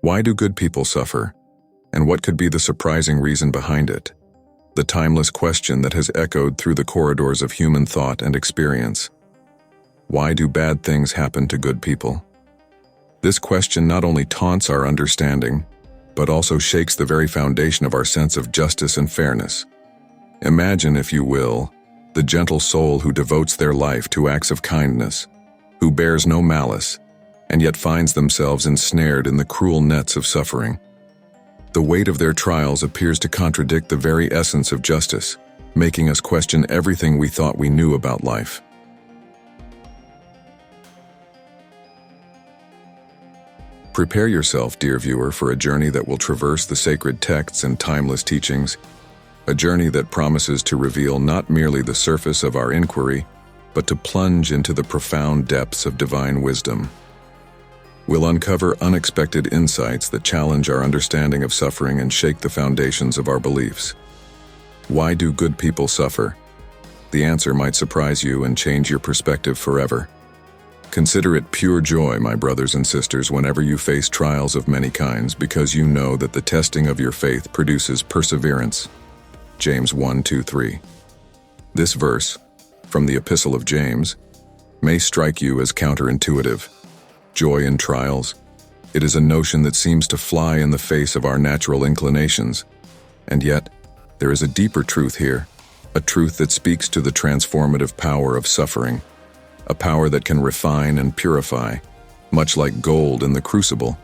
Why do good people suffer? And what could be the surprising reason behind it? The timeless question that has echoed through the corridors of human thought and experience. Why do bad things happen to good people? This question not only taunts our understanding, but also shakes the very foundation of our sense of justice and fairness. Imagine, if you will, the gentle soul who devotes their life to acts of kindness, who bears no malice, and yet finds themselves ensnared in the cruel nets of suffering. The weight of their trials appears to contradict the very essence of justice, making us question everything we thought we knew about life. Prepare yourself, dear viewer, for a journey that will traverse the sacred texts and timeless teachings, a journey that promises to reveal not merely the surface of our inquiry, but to plunge into the profound depths of divine wisdom. We'll uncover unexpected insights that challenge our understanding of suffering and shake the foundations of our beliefs. Why do good people suffer? The answer might surprise you and change your perspective forever. Consider it pure joy, my brothers and sisters, whenever you face trials of many kinds, because you know that the testing of your faith produces perseverance. James 1:2-3. This verse, from the Epistle of James, may strike you as counterintuitive. Joy in trials. It is a notion that seems to fly in the face of our natural inclinations. And yet, there is a deeper truth here, a truth that speaks to the transformative power of suffering, a power that can refine and purify, much like gold in the crucible.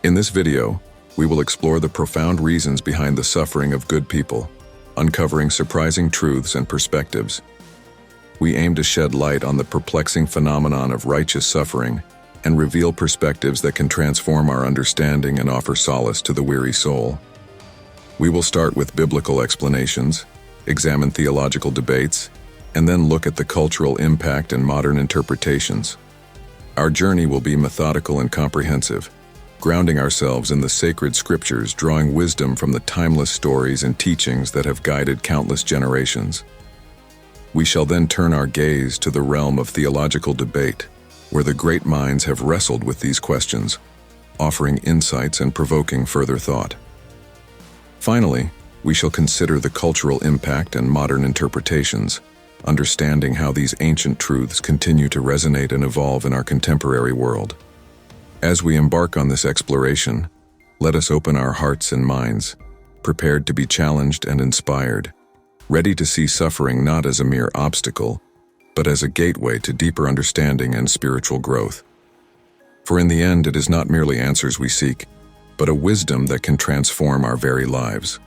In this video, we will explore the profound reasons behind the suffering of good people, uncovering surprising truths and perspectives. We aim to shed light on the perplexing phenomenon of righteous suffering and reveal perspectives that can transform our understanding and offer solace to the weary soul. We will start with biblical explanations, examine theological debates, and then look at the cultural impact and modern interpretations. Our journey will be methodical and comprehensive, grounding ourselves in the sacred scriptures, drawing wisdom from the timeless stories and teachings that have guided countless generations. We shall then turn our gaze to the realm of theological debate, where the great minds have wrestled with these questions, offering insights and provoking further thought. Finally, we shall consider the cultural impact and modern interpretations, understanding how these ancient truths continue to resonate and evolve in our contemporary world. As we embark on this exploration, let us open our hearts and minds, prepared to be challenged and inspired, ready to see suffering not as a mere obstacle, but as a gateway to deeper understanding and spiritual growth. For in the end, it is not merely answers we seek, but a wisdom that can transform our very lives.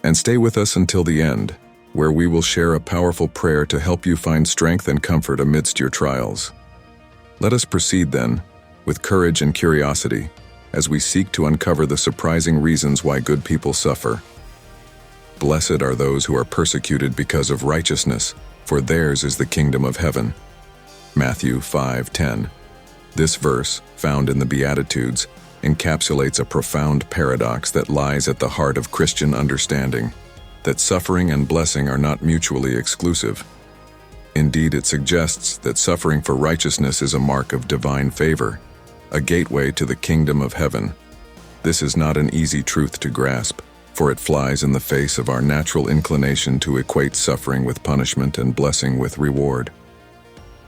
And stay with us until the end, where we will share a powerful prayer to help you find strength and comfort amidst your trials. Let us proceed then, with courage and curiosity, as we seek to uncover the surprising reasons why good people suffer. Blessed are those who are persecuted because of righteousness, for theirs is the kingdom of heaven. Matthew 5:10. This verse, found in the Beatitudes, encapsulates a profound paradox that lies at the heart of Christian understanding, that suffering and blessing are not mutually exclusive. Indeed, it suggests that suffering for righteousness is a mark of divine favor, a gateway to the kingdom of heaven. This is not an easy truth to grasp, for it flies in the face of our natural inclination to equate suffering with punishment and blessing with reward.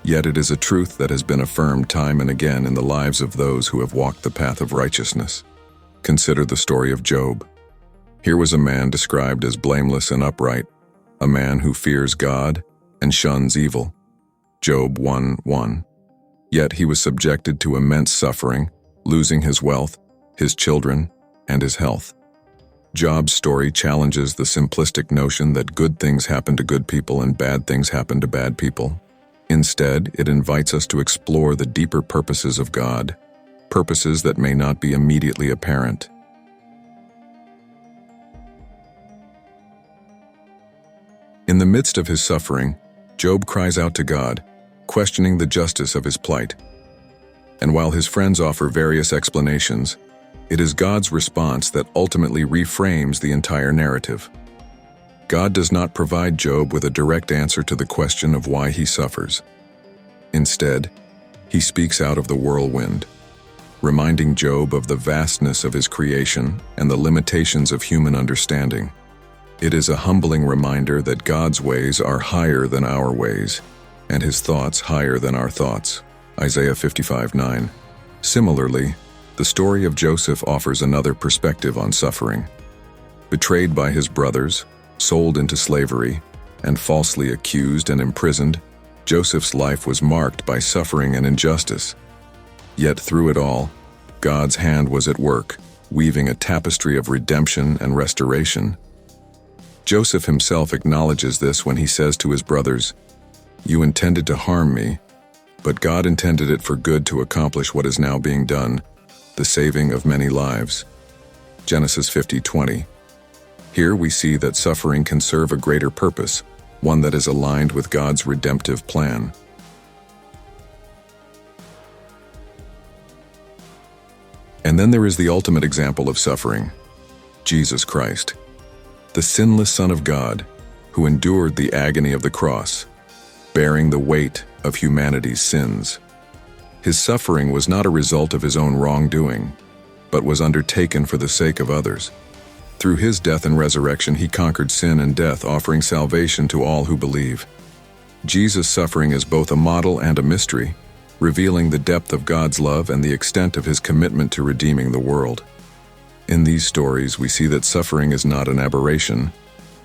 Yet it is a truth that has been affirmed time and again in the lives of those who have walked the path of righteousness. Consider the story of Job. Here was a man described as blameless and upright, a man who fears God and shuns evil. Job 1:1. Yet he was subjected to immense suffering, losing his wealth, his children, and his health. Job's story challenges the simplistic notion that good things happen to good people and bad things happen to bad people. Instead, it invites us to explore the deeper purposes of God, purposes that may not be immediately apparent. In the midst of his suffering, Job cries out to God, questioning the justice of his plight. And while his friends offer various explanations, it is God's response that ultimately reframes the entire narrative. God does not provide Job with a direct answer to the question of why he suffers. Instead, he speaks out of the whirlwind, reminding Job of the vastness of his creation and the limitations of human understanding. It is a humbling reminder that God's ways are higher than our ways, and his thoughts higher than our thoughts. Isaiah 55:9. Similarly, the story of Joseph offers another perspective on suffering. Betrayed by his brothers, sold into slavery, and falsely accused and imprisoned, Joseph's life was marked by suffering and injustice. Yet through it all, God's hand was at work, weaving a tapestry of redemption and restoration. Joseph himself acknowledges this when he says to his brothers, "You intended to harm me, but God intended it for good to accomplish what is now being done, the saving of many lives." Genesis 50:20. Here we see that suffering can serve a greater purpose, one that is aligned with God's redemptive plan. And then there is the ultimate example of suffering, Jesus Christ, the sinless Son of God, who endured the agony of the cross, bearing the weight of humanity's sins. His suffering was not a result of his own wrongdoing, but was undertaken for the sake of others. Through his death and resurrection, he conquered sin and death, offering salvation to all who believe. Jesus' suffering is both a model and a mystery, revealing the depth of God's love and the extent of his commitment to redeeming the world. In these stories, we see that suffering is not an aberration,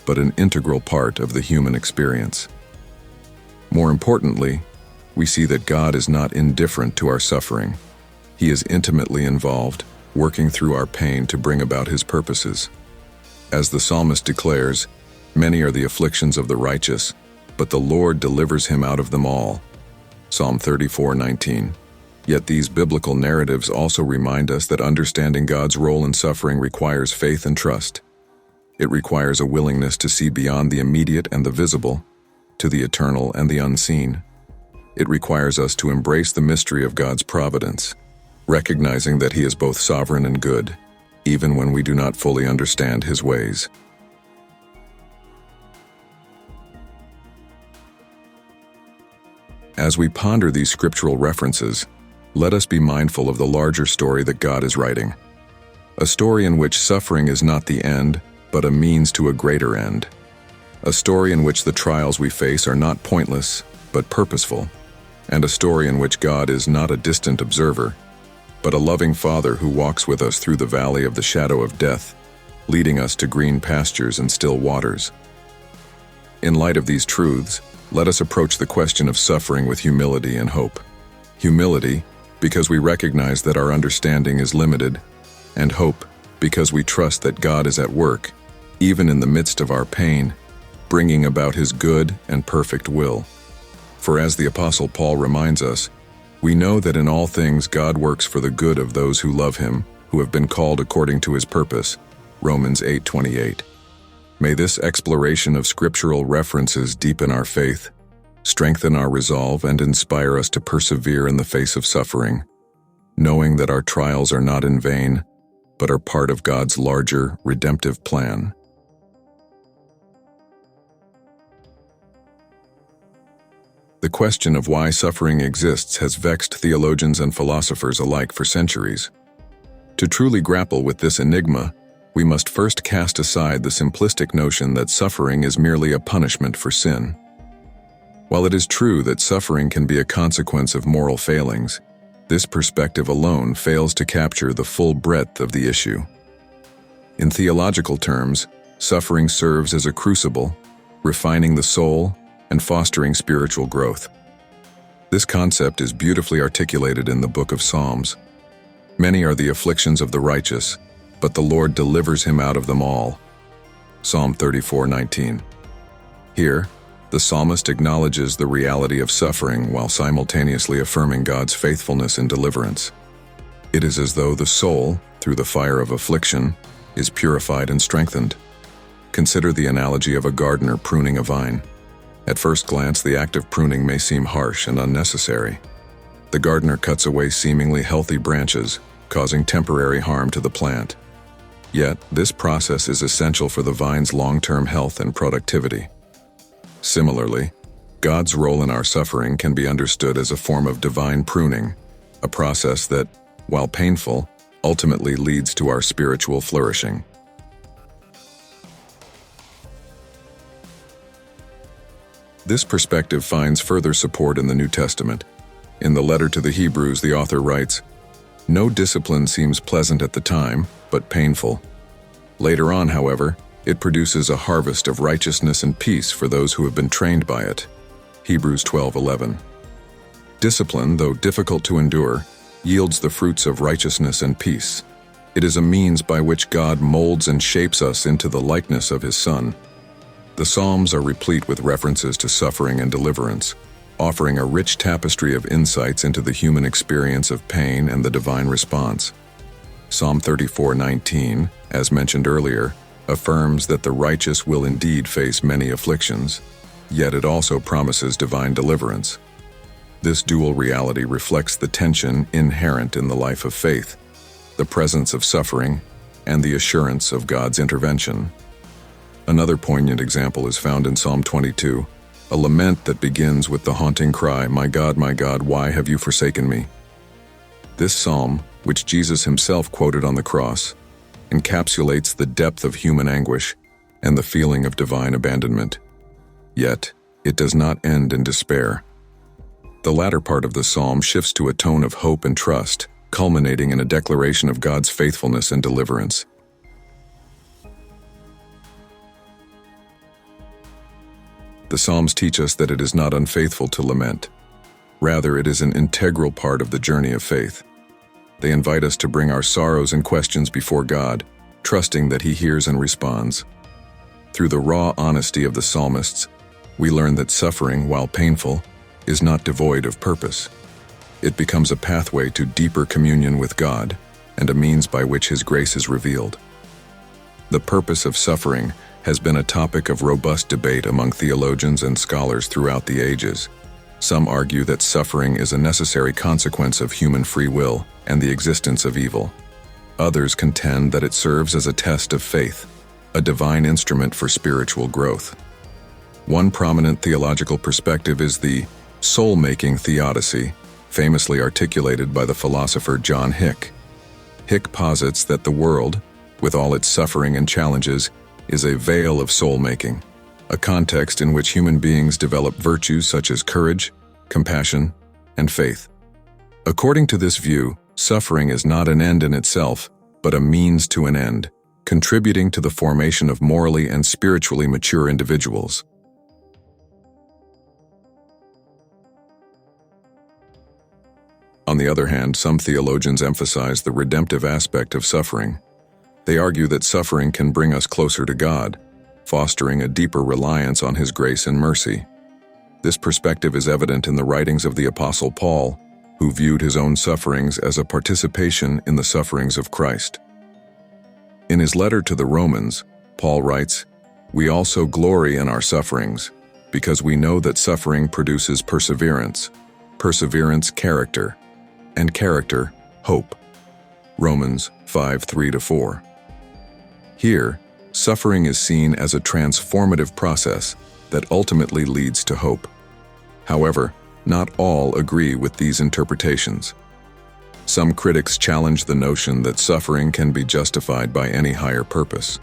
but an integral part of the human experience. More importantly, we see that God is not indifferent to our suffering. He is intimately involved, working through our pain to bring about his purposes. As the psalmist declares, "Many are the afflictions of the righteous, but the Lord delivers him out of them all." Psalm 34:19. Yet these biblical narratives also remind us that understanding God's role in suffering requires faith and trust. It requires a willingness to see beyond the immediate and the visible, to the eternal and the unseen. It requires us to embrace the mystery of God's providence, recognizing that he is both sovereign and good, even when we do not fully understand his ways. As we ponder these scriptural references, let us be mindful of the larger story that God is writing. A story in which suffering is not the end, but a means to a greater end. A story in which the trials we face are not pointless, but purposeful. And a story in which God is not a distant observer, but a loving Father who walks with us through the valley of the shadow of death, leading us to green pastures and still waters. In light of these truths, let us approach the question of suffering with humility and hope. Humility, because we recognize that our understanding is limited, and hope, because we trust that God is at work, even in the midst of our pain, bringing about his good and perfect will. For as the Apostle Paul reminds us, we know that in all things God works for the good of those who love him, who have been called according to his purpose. Romans 8:28. May this exploration of scriptural references deepen our faith, strengthen our resolve, and inspire us to persevere in the face of suffering, knowing that our trials are not in vain, but are part of God's larger, redemptive plan. The question of why suffering exists has vexed theologians and philosophers alike for centuries. To truly grapple with this enigma, we must first cast aside the simplistic notion that suffering is merely a punishment for sin. While it is true that suffering can be a consequence of moral failings, this perspective alone fails to capture the full breadth of the issue. In theological terms, suffering serves as a crucible, refining the soul and fostering spiritual growth. This concept is beautifully articulated in the book of Psalms. Many are the afflictions of the righteous, but the Lord delivers him out of them all. Psalm 34:19. Here, the psalmist acknowledges the reality of suffering while simultaneously affirming God's faithfulness in deliverance. It is as though the soul, through the fire of affliction, is purified and strengthened. Consider the analogy of a gardener pruning a vine. At first glance, the act of pruning may seem harsh and unnecessary. The gardener cuts away seemingly healthy branches, causing temporary harm to the plant. Yet, this process is essential for the vine's long-term health and productivity. Similarly, God's role in our suffering can be understood as a form of divine pruning, a process that, while painful, ultimately leads to our spiritual flourishing. This perspective finds further support in the New Testament. In the letter to the Hebrews, the author writes, "No discipline seems pleasant at the time, but painful. Later on, however, it produces a harvest of righteousness and peace for those who have been trained by it." Hebrews 12:11. Discipline, though difficult to endure, yields the fruits of righteousness and peace. It is a means by which God molds and shapes us into the likeness of His Son. The Psalms are replete with references to suffering and deliverance, offering a rich tapestry of insights into the human experience of pain and the divine response. Psalm 34:19, as mentioned earlier, affirms that the righteous will indeed face many afflictions, yet it also promises divine deliverance. This dual reality reflects the tension inherent in the life of faith, the presence of suffering, and the assurance of God's intervention. Another poignant example is found in Psalm 22, a lament that begins with the haunting cry, my God, why have you forsaken me?" This psalm, which Jesus himself quoted on the cross, encapsulates the depth of human anguish and the feeling of divine abandonment. Yet, it does not end in despair. The latter part of the psalm shifts to a tone of hope and trust, culminating in a declaration of God's faithfulness and deliverance. The Psalms teach us that it is not unfaithful to lament. Rather, it is an integral part of the journey of faith. They invite us to bring our sorrows and questions before God, trusting that He hears and responds. Through the raw honesty of the psalmists, we learn that suffering, while painful, is not devoid of purpose. It becomes a pathway to deeper communion with God and a means by which His grace is revealed. The purpose of suffering has been a topic of robust debate among theologians and scholars throughout the ages. Some argue that suffering is a necessary consequence of human free will and the existence of evil. Others contend that it serves as a test of faith, a divine instrument for spiritual growth. One prominent theological perspective is the soul-making theodicy, famously articulated by the philosopher John Hick. Hick posits that the world, with all its suffering and challenges, is a veil of soul-making, a context in which human beings develop virtues such as courage, compassion, and faith. According to this view, suffering is not an end in itself, but a means to an end, contributing to the formation of morally and spiritually mature individuals. On the other hand, some theologians emphasize the redemptive aspect of suffering. They argue that suffering can bring us closer to God, fostering a deeper reliance on His grace and mercy. This perspective is evident in the writings of the Apostle Paul, who viewed his own sufferings as a participation in the sufferings of Christ. In his letter to the Romans, Paul writes, "We also glory in our sufferings, because we know that suffering produces perseverance, perseverance character, and character hope." Romans 5:3-4. Here, suffering is seen as a transformative process that ultimately leads to hope. However, not all agree with these interpretations. Some critics challenge the notion that suffering can be justified by any higher purpose.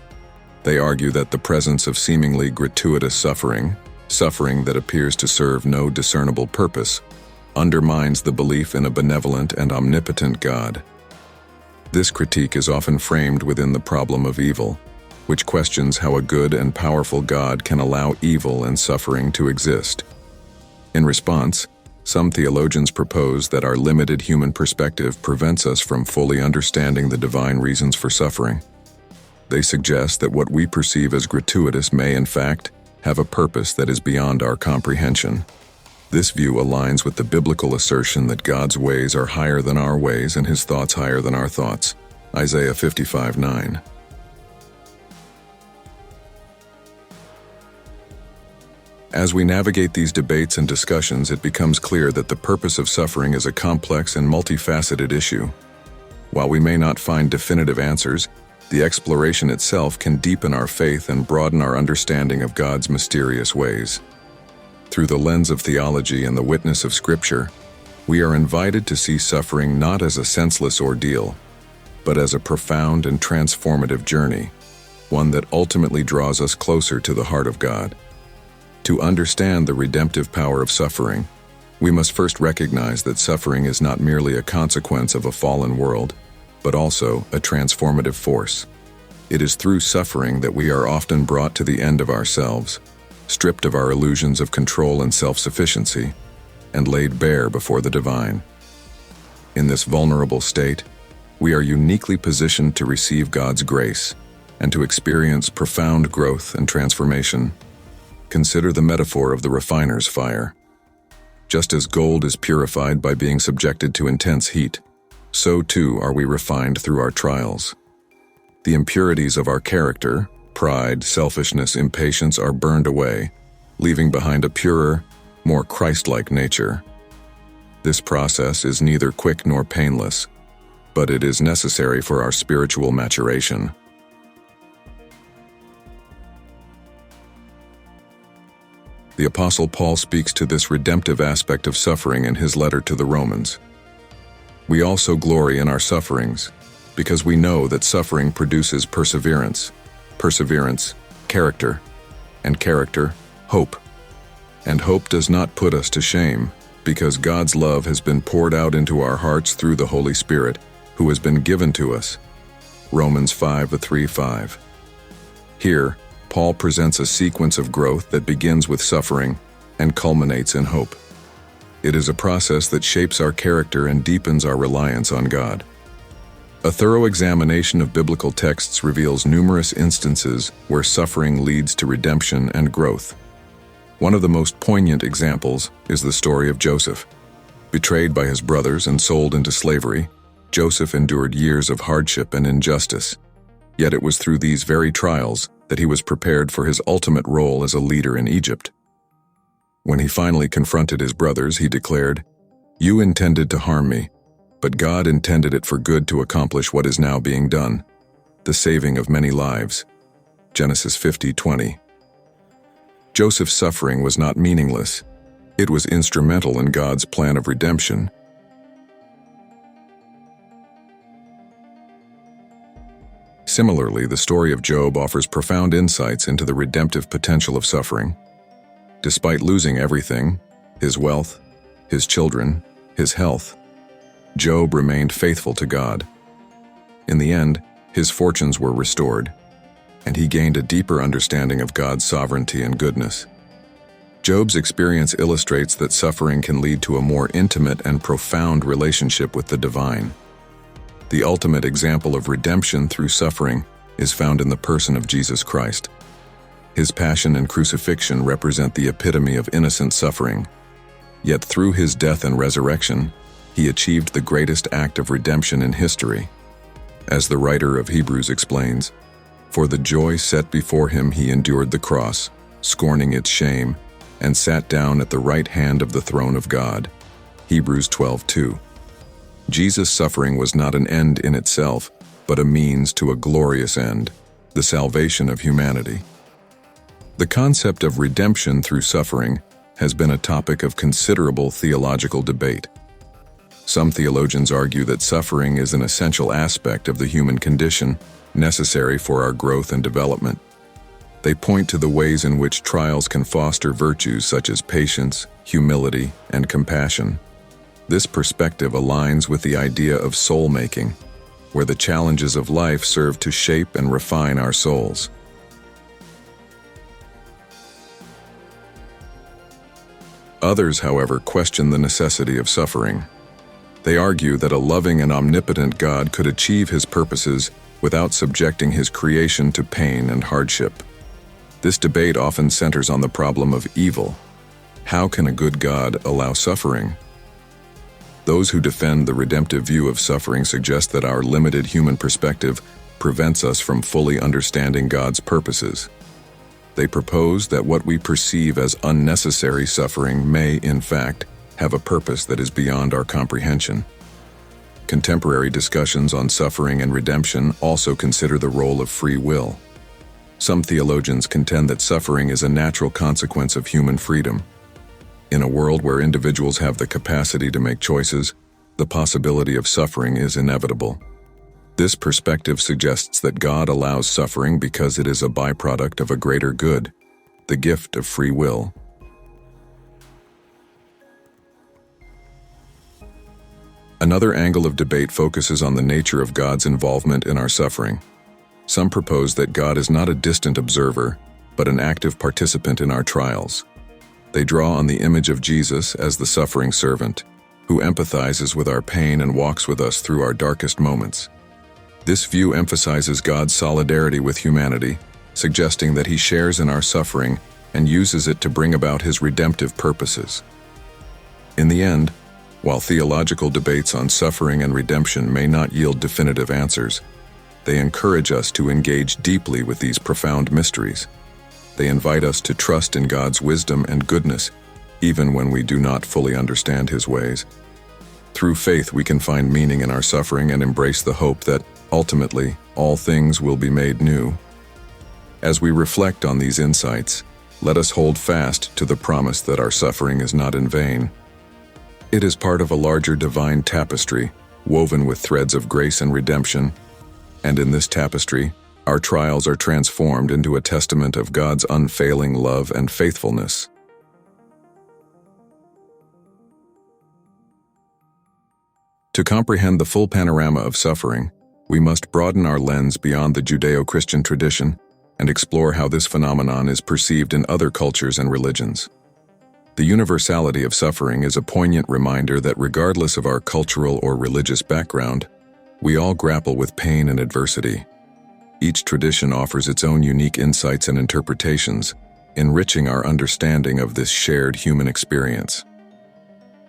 They argue that the presence of seemingly gratuitous suffering, suffering that appears to serve no discernible purpose, undermines the belief in a benevolent and omnipotent God. This critique is often framed within the problem of evil, which questions how a good and powerful God can allow evil and suffering to exist. In response, some theologians propose that our limited human perspective prevents us from fully understanding the divine reasons for suffering. They suggest that what we perceive as gratuitous may, in fact, have a purpose that is beyond our comprehension. This view aligns with the biblical assertion that God's ways are higher than our ways and His thoughts higher than our thoughts. Isaiah 55:9. As we navigate these debates and discussions, it becomes clear that the purpose of suffering is a complex and multifaceted issue. While we may not find definitive answers, The exploration itself can deepen our faith and broaden our understanding of God's mysterious ways. Through the lens of theology and the witness of Scripture, we are invited to see suffering not as a senseless ordeal, but as a profound and transformative journey, one that ultimately draws us closer to the heart of God. To understand the redemptive power of suffering, we must first recognize that suffering is not merely a consequence of a fallen world, but also a transformative force. It is through suffering that we are often brought to the end of ourselves, stripped of our illusions of control and self-sufficiency, and laid bare before the divine. In this vulnerable state, we are uniquely positioned to receive God's grace and to experience profound growth and transformation. Consider the metaphor of the refiner's fire. Just as gold is purified by being subjected to intense heat, so too are we refined through our trials. The impurities of our character, pride, selfishness, impatience are burned away, leaving behind a purer, more Christ-like nature. This process is neither quick nor painless, but it is necessary for our spiritual maturation. The Apostle Paul speaks to this redemptive aspect of suffering in his letter to the Romans. We also glory in our sufferings, because we know that suffering produces perseverance, perseverance, character, and character, hope. And hope does not put us to shame, because God's love has been poured out into our hearts through the Holy Spirit, who has been given to us. Romans 5:3-5. Here, Paul presents a sequence of growth that begins with suffering and culminates in hope. It is a process that shapes our character and deepens our reliance on God. A thorough examination of biblical texts reveals numerous instances where suffering leads to redemption and growth. One of the most poignant examples is the story of Joseph. Betrayed by his brothers and sold into slavery, Joseph endured years of hardship and injustice. Yet it was through these very trials that he was prepared for his ultimate role as a leader in Egypt. When he finally confronted his brothers, he declared, "You intended to harm me, but God intended it for good to accomplish what is now being done, the saving of many lives." Genesis 50:20. Joseph's suffering was not meaningless. It was instrumental in God's plan of redemption. Similarly, the story of Job offers profound insights into the redemptive potential of suffering. Despite losing everything, his wealth, his children, his health, Job remained faithful to God. In the end, his fortunes were restored, and he gained a deeper understanding of God's sovereignty and goodness. Job's experience illustrates that suffering can lead to a more intimate and profound relationship with the divine. The ultimate example of redemption through suffering is found in the person of Jesus Christ. His passion and crucifixion represent the epitome of innocent suffering. Yet through his death and resurrection, he achieved the greatest act of redemption in history. As the writer of Hebrews explains, "For the joy set before him he endured the cross, scorning its shame, and sat down at the right hand of the throne of God." Hebrews 12:2. Jesus' suffering was not an end in itself, but a means to a glorious end, the salvation of humanity. The concept of redemption through suffering has been a topic of considerable theological debate. Some theologians argue that suffering is an essential aspect of the human condition, necessary for our growth and development. They point to the ways in which trials can foster virtues such as patience, humility, and compassion. This perspective aligns with the idea of soul-making, where the challenges of life serve to shape and refine our souls. Others, however, question the necessity of suffering. They argue that a loving and omnipotent God could achieve his purposes without subjecting his creation to pain and hardship. This debate often centers on the problem of evil. How can a good God allow suffering? Those who defend the redemptive view of suffering suggest that our limited human perspective prevents us from fully understanding God's purposes. They propose that what we perceive as unnecessary suffering may, in fact, have a purpose that is beyond our comprehension. Contemporary discussions on suffering and redemption also consider the role of free will. Some theologians contend that suffering is a natural consequence of human freedom. In a world where individuals have the capacity to make choices, the possibility of suffering is inevitable. This perspective suggests that God allows suffering because it is a byproduct of a greater good, the gift of free will. Another angle of debate focuses on the nature of God's involvement in our suffering. Some propose that God is not a distant observer, but an active participant in our trials. They draw on the image of Jesus as the suffering servant, who empathizes with our pain and walks with us through our darkest moments. This view emphasizes God's solidarity with humanity, suggesting that He shares in our suffering and uses it to bring about His redemptive purposes. In the end, while theological debates on suffering and redemption may not yield definitive answers, they encourage us to engage deeply with these profound mysteries. They invite us to trust in God's wisdom and goodness, even when we do not fully understand His ways. Through faith, we can find meaning in our suffering and embrace the hope that, ultimately, all things will be made new. As we reflect on these insights, let us hold fast to the promise that our suffering is not in vain. It is part of a larger divine tapestry, woven with threads of grace and redemption, and in this tapestry, our trials are transformed into a testament of God's unfailing love and faithfulness. To comprehend the full panorama of suffering, we must broaden our lens beyond the Judeo-Christian tradition and explore how this phenomenon is perceived in other cultures and religions. The universality of suffering is a poignant reminder that regardless of our cultural or religious background, we all grapple with pain and adversity. Each tradition offers its own unique insights and interpretations, enriching our understanding of this shared human experience.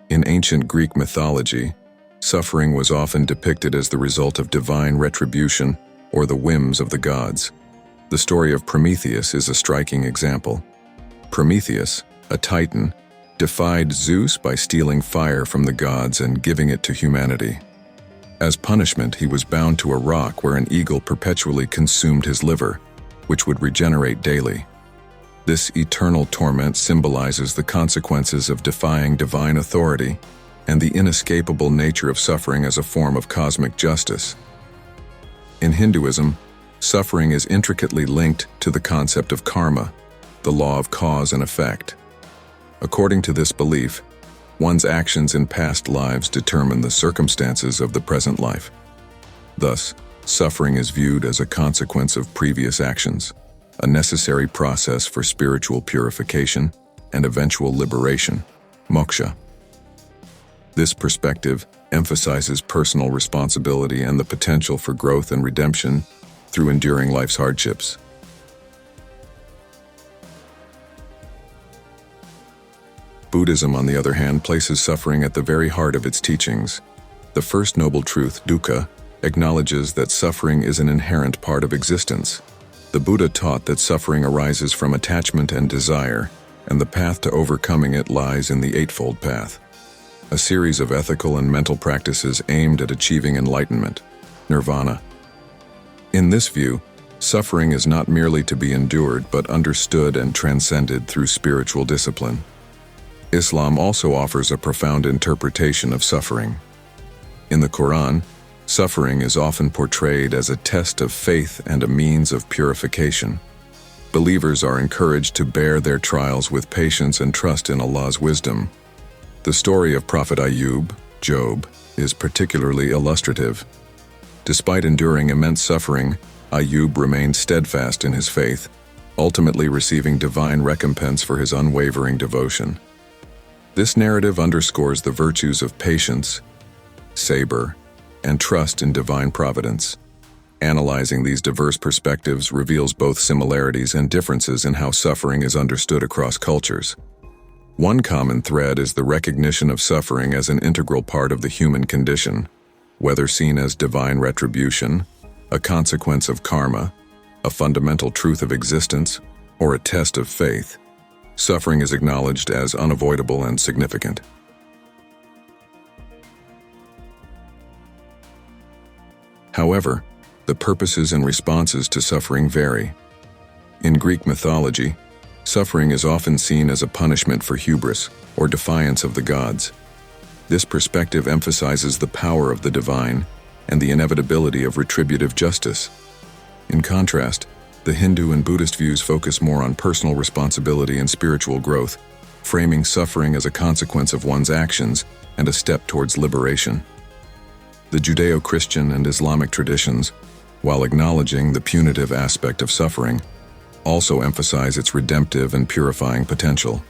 In ancient Greek mythology, suffering was often depicted as the result of divine retribution or the whims of the gods. The story of Prometheus is a striking example. Prometheus, a titan, defied Zeus by stealing fire from the gods and giving it to humanity. As punishment, he was bound to a rock where an eagle perpetually consumed his liver, which would regenerate daily. This eternal torment symbolizes the consequences of defying divine authority and the inescapable nature of suffering as a form of cosmic justice. In Hinduism, suffering is intricately linked to the concept of karma, the law of cause and effect. According to this belief, one's actions in past lives determine the circumstances of the present life. Thus, suffering is viewed as a consequence of previous actions, a necessary process for spiritual purification and eventual liberation, moksha. This perspective emphasizes personal responsibility and the potential for growth and redemption through enduring life's hardships. Buddhism, on the other hand, places suffering at the very heart of its teachings. The first noble truth, dukkha, acknowledges that suffering is an inherent part of existence. The Buddha taught that suffering arises from attachment and desire, and the path to overcoming it lies in the Eightfold Path, a series of ethical and mental practices aimed at achieving enlightenment, nirvana. In this view, suffering is not merely to be endured but understood and transcended through spiritual discipline. Islam also offers a profound interpretation of suffering. In the Quran, suffering is often portrayed as a test of faith and a means of purification. Believers are encouraged to bear their trials with patience and trust in Allah's wisdom. The story of Prophet Ayub, Job, is particularly illustrative. Despite enduring immense suffering, Ayub remained steadfast in his faith, ultimately receiving divine recompense for his unwavering devotion. This narrative underscores the virtues of patience, sabr, and trust in divine providence. Analyzing these diverse perspectives reveals both similarities and differences in how suffering is understood across cultures. One common thread is the recognition of suffering as an integral part of the human condition, whether seen as divine retribution, a consequence of karma, a fundamental truth of existence, or a test of faith. Suffering is acknowledged as unavoidable and significant. However, the purposes and responses to suffering vary. In Greek mythology, suffering is often seen as a punishment for hubris or defiance of the gods. This perspective emphasizes the power of the divine and the inevitability of retributive justice. In contrast, the Hindu and Buddhist views focus more on personal responsibility and spiritual growth, framing suffering as a consequence of one's actions and a step towards liberation. The Judeo-Christian and Islamic traditions, while acknowledging the punitive aspect of suffering, also emphasize its redemptive and purifying potential.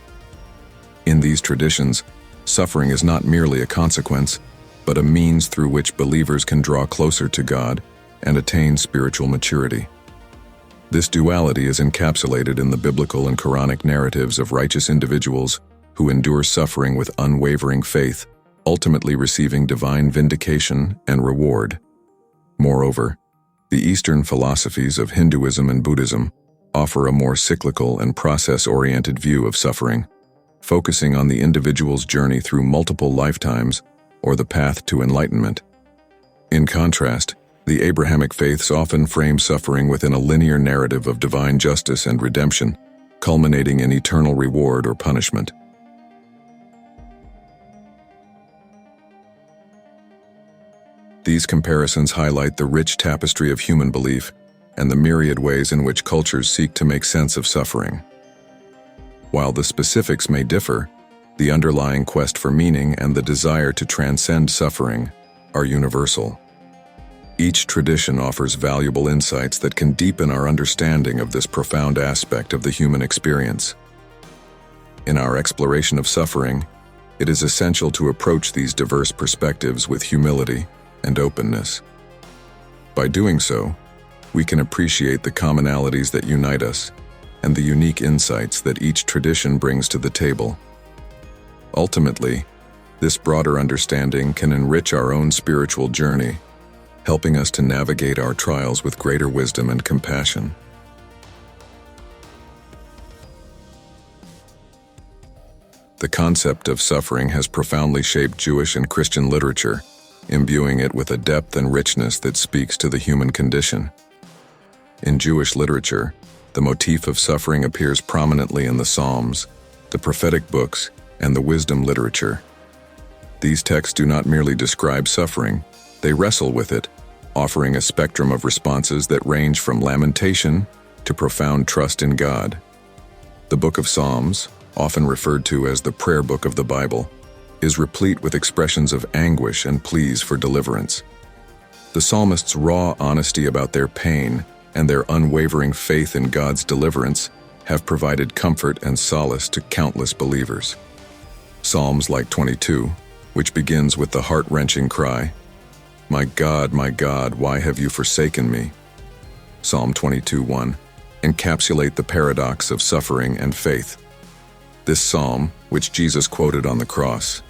In these traditions, suffering is not merely a consequence, but a means through which believers can draw closer to God and attain spiritual maturity. This duality is encapsulated in the biblical and Quranic narratives of righteous individuals who endure suffering with unwavering faith, ultimately receiving divine vindication and reward. Moreover, the Eastern philosophies of Hinduism and Buddhism offer a more cyclical and process-oriented view of suffering, focusing on the individual's journey through multiple lifetimes or the path to enlightenment. In contrast, the Abrahamic faiths often frame suffering within a linear narrative of divine justice and redemption, culminating in eternal reward or punishment. These comparisons highlight the rich tapestry of human belief and the myriad ways in which cultures seek to make sense of suffering. While the specifics may differ, the underlying quest for meaning and the desire to transcend suffering are universal. Each tradition offers valuable insights that can deepen our understanding of this profound aspect of the human experience. In our exploration of suffering, it is essential to approach these diverse perspectives with humility and openness. By doing so, we can appreciate the commonalities that unite us and the unique insights that each tradition brings to the table. Ultimately, this broader understanding can enrich our own spiritual journey, helping us to navigate our trials with greater wisdom and compassion. The concept of suffering has profoundly shaped Jewish and Christian literature, imbuing it with a depth and richness that speaks to the human condition. In Jewish literature, the motif of suffering appears prominently in the Psalms, the prophetic books, and the wisdom literature. These texts do not merely describe suffering, they wrestle with it, offering a spectrum of responses that range from lamentation to profound trust in God. The Book of Psalms, often referred to as the prayer book of the Bible, is replete with expressions of anguish and pleas for deliverance. The psalmists' raw honesty about their pain and their unwavering faith in God's deliverance have provided comfort and solace to countless believers. Psalms like 22, which begins with the heart-wrenching cry, my God, why have you forsaken me?" Psalm 22:1, encapsulate the paradox of suffering and faith. This psalm, which Jesus quoted on the cross,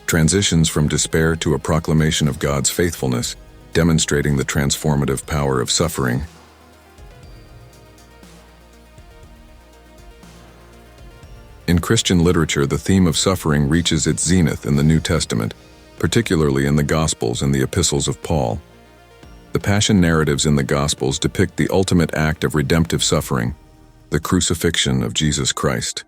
transitions from despair to a proclamation of God's faithfulness, demonstrating the transformative power of suffering. In Christian literature, the theme of suffering reaches its zenith in the New Testament, particularly in the Gospels and the epistles of Paul. The passion narratives in the Gospels depict the ultimate act of redemptive suffering, the crucifixion of Jesus Christ.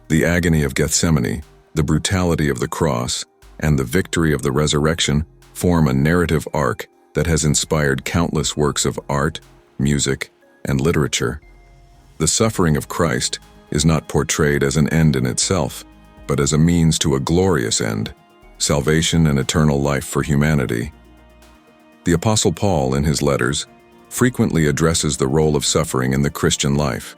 The agony of Gethsemane, the brutality of the cross, and the victory of the resurrection form a narrative arc that has inspired countless works of art, music, and literature. The suffering of Christ is not portrayed as an end in itself, but as a means to a glorious end, salvation and eternal life for humanity. The Apostle Paul, in his letters, frequently addresses the role of suffering in the Christian life.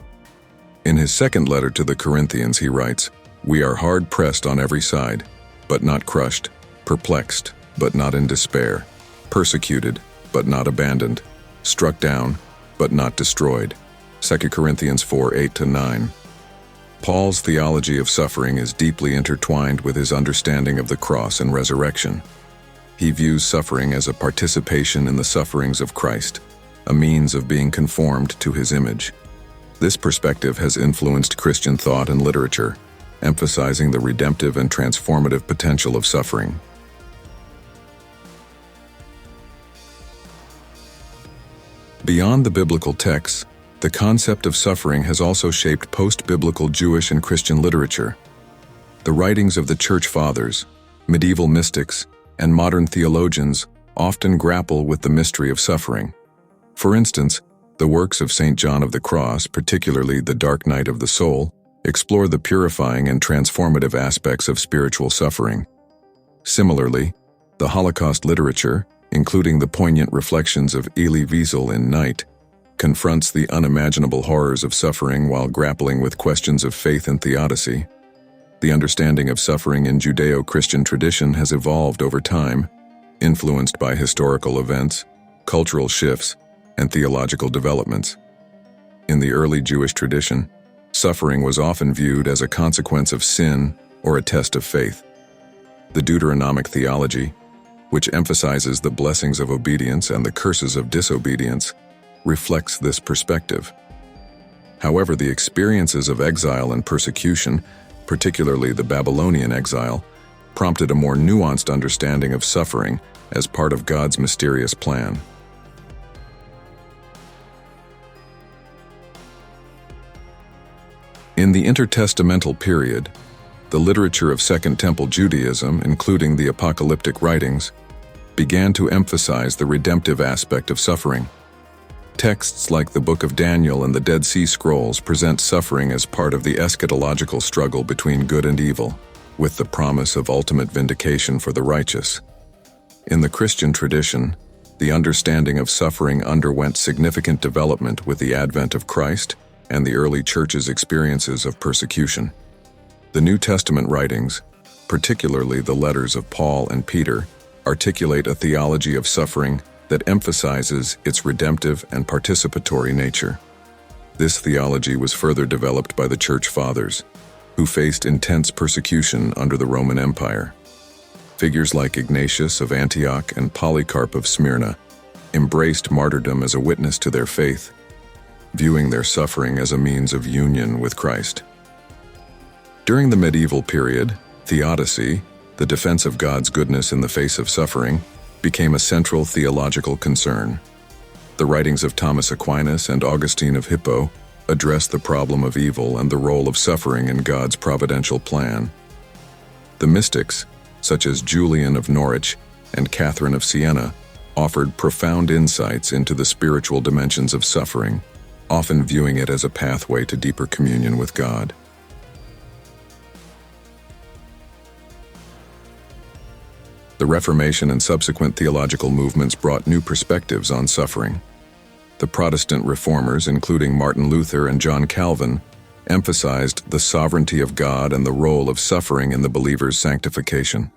In his second letter to the Corinthians, he writes, "We are hard-pressed on every side, but not crushed, perplexed, but not in despair, persecuted, but not abandoned, struck down, but not destroyed." 2 Corinthians 4:8-9. Paul's theology of suffering is deeply intertwined with his understanding of the cross and resurrection. He views suffering as a participation in the sufferings of Christ, a means of being conformed to his image. This perspective has influenced Christian thought and literature, emphasizing the redemptive and transformative potential of suffering. Beyond the biblical texts, the concept of suffering has also shaped post-biblical Jewish and Christian literature. The writings of the Church Fathers, medieval mystics, and modern theologians often grapple with the mystery of suffering. For instance, the works of St. John of the Cross, particularly The Dark Night of the Soul, explore the purifying and transformative aspects of spiritual suffering. Similarly, the Holocaust literature, including the poignant reflections of Elie Wiesel in Night, confronts the unimaginable horrors of suffering while grappling with questions of faith and theodicy. The understanding of suffering in Judeo-Christian tradition has evolved over time, influenced by historical events, cultural shifts, and theological developments. In the early Jewish tradition, suffering was often viewed as a consequence of sin or a test of faith. The Deuteronomic theology, which emphasizes the blessings of obedience and the curses of disobedience, reflects this perspective. However, the experiences of exile and persecution, particularly the Babylonian exile, prompted a more nuanced understanding of suffering as part of God's mysterious plan. In the intertestamental period, the literature of Second Temple Judaism, including the apocalyptic writings, began to emphasize the redemptive aspect of suffering. Texts like the Book of Daniel and the Dead Sea Scrolls present suffering as part of the eschatological struggle between good and evil, with the promise of ultimate vindication for the righteous. In the Christian tradition, the understanding of suffering underwent significant development with the advent of Christ and the early church's experiences of persecution. The New Testament writings, particularly the letters of Paul and Peter, articulate a theology of suffering that emphasizes its redemptive and participatory nature. This theology was further developed by the Church Fathers, who faced intense persecution under the Roman Empire. Figures like Ignatius of Antioch and Polycarp of Smyrna embraced martyrdom as a witness to their faith, viewing their suffering as a means of union with Christ. During the medieval period, theodicy, the defense of God's goodness in the face of suffering, became a central theological concern. The writings of Thomas Aquinas and Augustine of Hippo address the problem of evil and the role of suffering in God's providential plan. The mystics, such as Julian of Norwich and Catherine of Siena, offered profound insights into the spiritual dimensions of suffering, often viewing it as a pathway to deeper communion with God. The Reformation and subsequent theological movements brought new perspectives on suffering. The Protestant reformers, including Martin Luther and John Calvin, emphasized the sovereignty of God and the role of suffering in the believer's sanctification.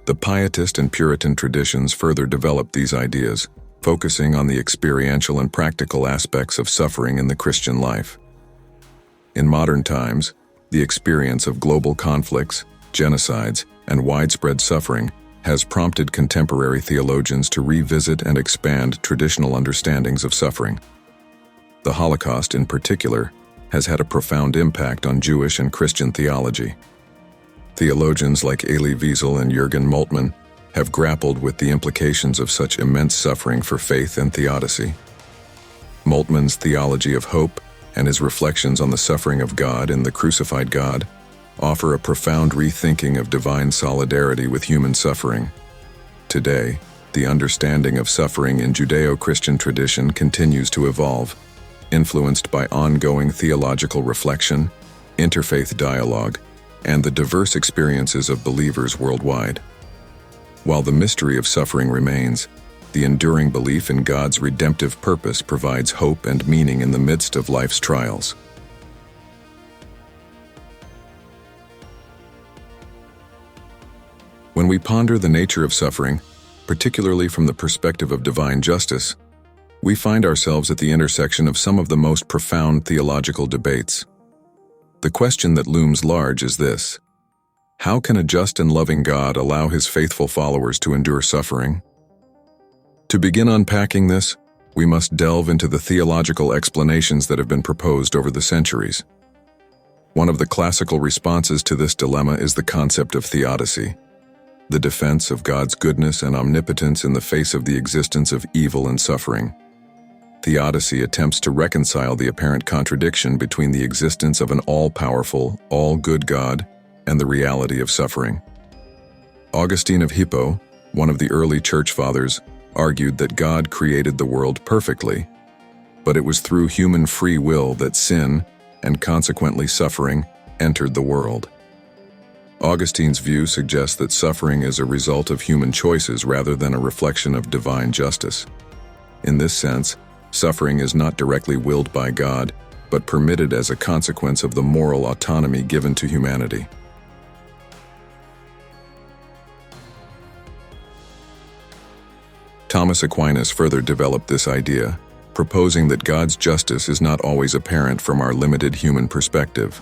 The Pietist and Puritan traditions further developed these ideas, focusing on the experiential and practical aspects of suffering in the Christian life. In modern times, the experience of global conflicts, genocides, and widespread suffering has prompted contemporary theologians to revisit and expand traditional understandings of suffering. The Holocaust, in particular, has had a profound impact on Jewish and Christian theology. Theologians like Elie Wiesel and Jürgen Moltmann have grappled with the implications of such immense suffering for faith and theodicy. Moltmann's theology of hope and his reflections on the suffering of God in The Crucified God offer a profound rethinking of divine solidarity with human suffering. Today, the understanding of suffering in Judeo-Christian tradition continues to evolve, influenced by ongoing theological reflection, interfaith dialogue, and the diverse experiences of believers worldwide. While the mystery of suffering remains, the enduring belief in God's redemptive purpose provides hope and meaning in the midst of life's trials. When we ponder the nature of suffering, particularly from the perspective of divine justice, we find ourselves at the intersection of some of the most profound theological debates. The question that looms large is this: how can a just and loving God allow his faithful followers to endure suffering? To begin unpacking this, we must delve into the theological explanations that have been proposed over the centuries. One of the classical responses to this dilemma is the concept of theodicy, the defense of God's goodness and omnipotence in the face of the existence of evil and suffering. Theodicy attempts to reconcile the apparent contradiction between the existence of an all-powerful, all-good God and the reality of suffering. Augustine of Hippo, one of the early church fathers, argued that God created the world perfectly, but it was through human free will that sin, and consequently suffering, entered the world. Augustine's view suggests that suffering is a result of human choices rather than a reflection of divine justice. In this sense, suffering is not directly willed by God, but permitted as a consequence of the moral autonomy given to humanity. Thomas Aquinas further developed this idea, proposing that God's justice is not always apparent from our limited human perspective.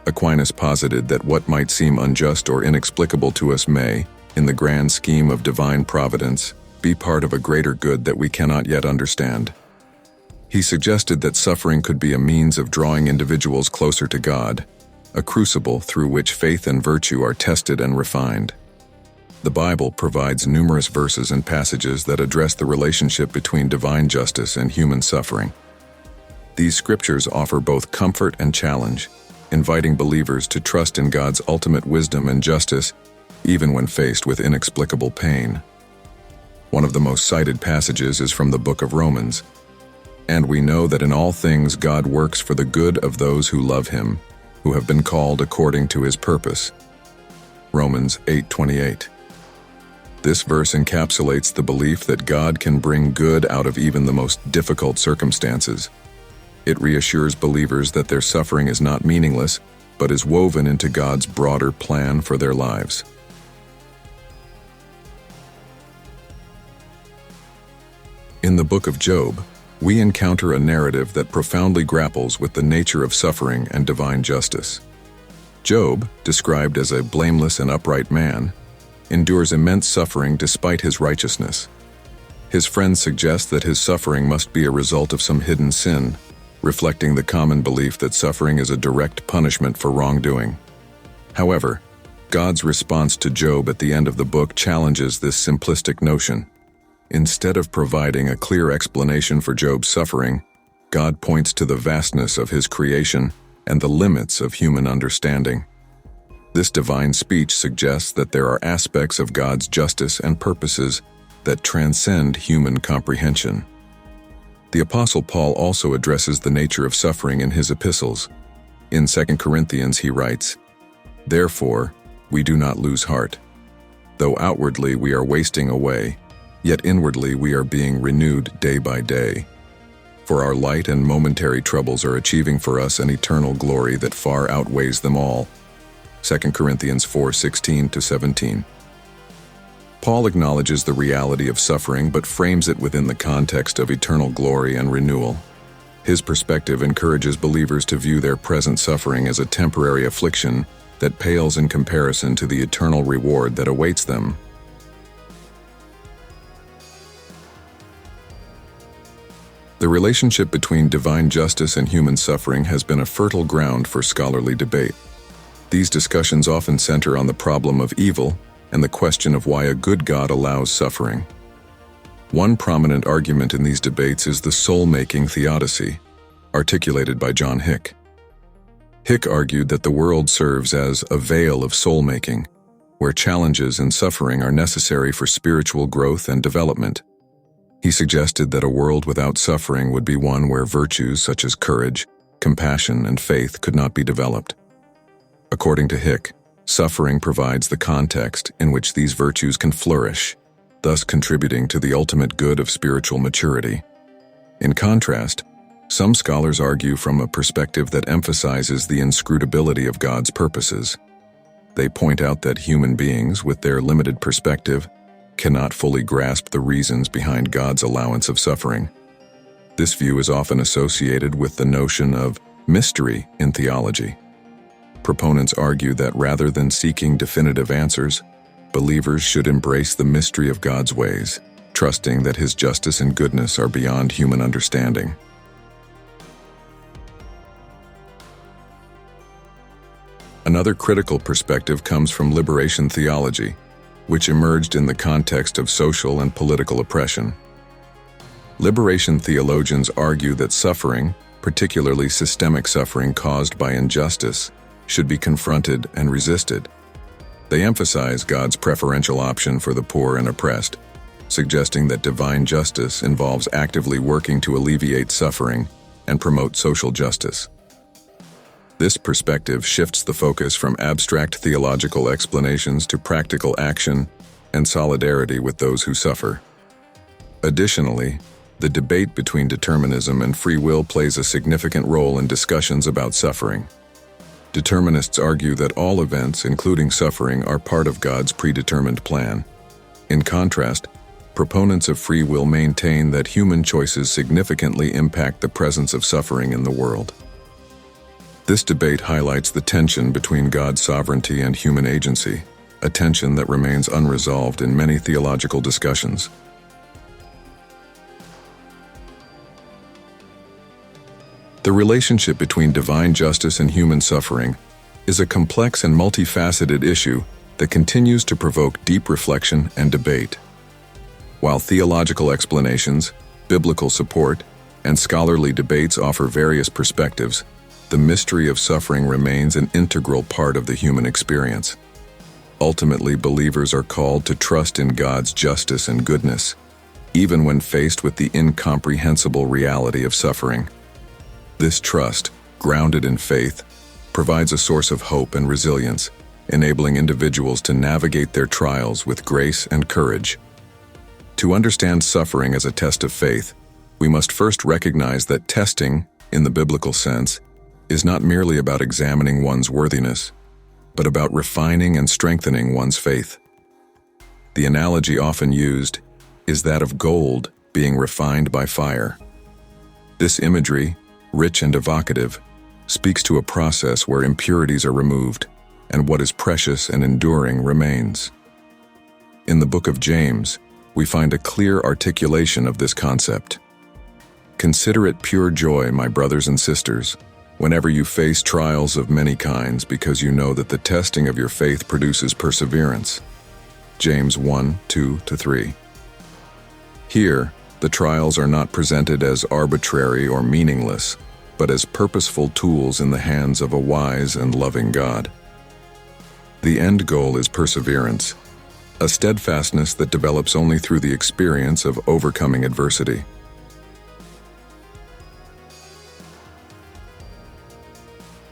Aquinas posited that what might seem unjust or inexplicable to us may, in the grand scheme of divine providence, be part of a greater good that we cannot yet understand. He suggested that suffering could be a means of drawing individuals closer to God, a crucible through which faith and virtue are tested and refined. The Bible provides numerous verses and passages that address the relationship between divine justice and human suffering. These scriptures offer both comfort and challenge, inviting believers to trust in God's ultimate wisdom and justice, even when faced with inexplicable pain. One of the most cited passages is from the book of Romans. "And we know that in all things God works for the good of those who love Him, who have been called according to His purpose." Romans 8:28. This verse encapsulates the belief that God can bring good out of even the most difficult circumstances. It reassures believers that their suffering is not meaningless, but is woven into God's broader plan for their lives. In the book of Job, we encounter a narrative that profoundly grapples with the nature of suffering and divine justice. Job, described as a blameless and upright man, endures immense suffering despite his righteousness. His friends suggest that his suffering must be a result of some hidden sin, reflecting the common belief that suffering is a direct punishment for wrongdoing. However, God's response to Job at the end of the book challenges this simplistic notion. Instead of providing a clear explanation for Job's suffering, God points to the vastness of His creation and the limits of human understanding. This divine speech suggests that there are aspects of God's justice and purposes that transcend human comprehension. The Apostle Paul also addresses the nature of suffering in his epistles. In 2 Corinthians he writes, "Therefore, we do not lose heart. Though outwardly we are wasting away, yet inwardly we are being renewed day by day. For our light and momentary troubles are achieving for us an eternal glory that far outweighs them all." 2 Corinthians 4:16-17. Paul acknowledges the reality of suffering but frames it within the context of eternal glory and renewal. His perspective encourages believers to view their present suffering as a temporary affliction that pales in comparison to the eternal reward that awaits them. The relationship between divine justice and human suffering has been a fertile ground for scholarly debate. These discussions often center on the problem of evil and the question of why a good God allows suffering. One prominent argument in these debates is the soul-making theodicy, articulated by John Hick. Hick argued that the world serves as a veil of soul-making, where challenges and suffering are necessary for spiritual growth and development. He suggested that a world without suffering would be one where virtues such as courage, compassion, and faith could not be developed. According to Hick, suffering provides the context in which these virtues can flourish, thus contributing to the ultimate good of spiritual maturity. In contrast, some scholars argue from a perspective that emphasizes the inscrutability of God's purposes. They point out that human beings, with their limited perspective, cannot fully grasp the reasons behind God's allowance of suffering. This view is often associated with the notion of mystery in theology. Proponents argue that rather than seeking definitive answers, believers should embrace the mystery of God's ways, trusting that His justice and goodness are beyond human understanding. Another critical perspective comes from liberation theology, which emerged in the context of social and political oppression. Liberation theologians argue that suffering, particularly systemic suffering caused by injustice, should be confronted and resisted. They emphasize God's preferential option for the poor and oppressed, suggesting that divine justice involves actively working to alleviate suffering and promote social justice. This perspective shifts the focus from abstract theological explanations to practical action and solidarity with those who suffer. Additionally, the debate between determinism and free will plays a significant role in discussions about suffering. Determinists argue that all events, including suffering, are part of God's predetermined plan. In contrast, proponents of free will maintain that human choices significantly impact the presence of suffering in the world. This debate highlights the tension between God's sovereignty and human agency, a tension that remains unresolved in many theological discussions. The relationship between divine justice and human suffering is a complex and multifaceted issue that continues to provoke deep reflection and debate. While theological explanations, biblical support, and scholarly debates offer various perspectives, the mystery of suffering remains an integral part of the human experience. Ultimately, believers are called to trust in God's justice and goodness, even when faced with the incomprehensible reality of suffering. This trust, grounded in faith, provides a source of hope and resilience, enabling individuals to navigate their trials with grace and courage. To understand suffering as a test of faith, we must first recognize that testing, in the biblical sense, is not merely about examining one's worthiness, but about refining and strengthening one's faith. The analogy often used is that of gold being refined by fire. This imagery, rich and evocative, speaks to a process where impurities are removed and what is precious and enduring remains. In the book of James, we find a clear articulation of this concept. Consider it pure joy, my brothers and sisters, whenever you face trials of many kinds, because you know that the testing of your faith produces perseverance. James 1:2-3. Here, the trials are not presented as arbitrary or meaningless, but as purposeful tools in the hands of a wise and loving God. The end goal is perseverance, a steadfastness that develops only through the experience of overcoming adversity.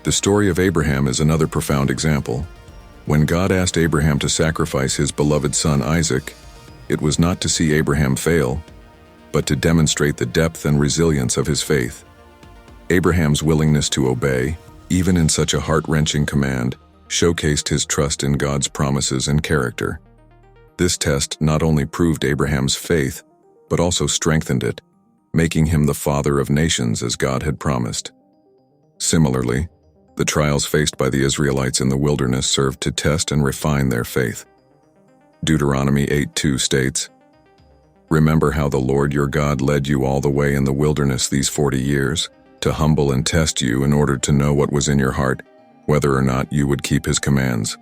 The story of Abraham is another profound example. When God asked Abraham to sacrifice his beloved son Isaac, it was not to see Abraham fail, but to demonstrate the depth and resilience of his faith. Abraham's willingness to obey, even in such a heart-wrenching command, showcased his trust in God's promises and character. This test not only proved Abraham's faith, but also strengthened it, making him the father of nations as God had promised. Similarly, the trials faced by the Israelites in the wilderness served to test and refine their faith. Deuteronomy 8:2 states, "Remember how the Lord your God led you all the way in the wilderness these 40 years, to humble and test you in order to know what was in your heart, whether or not you would keep his commands."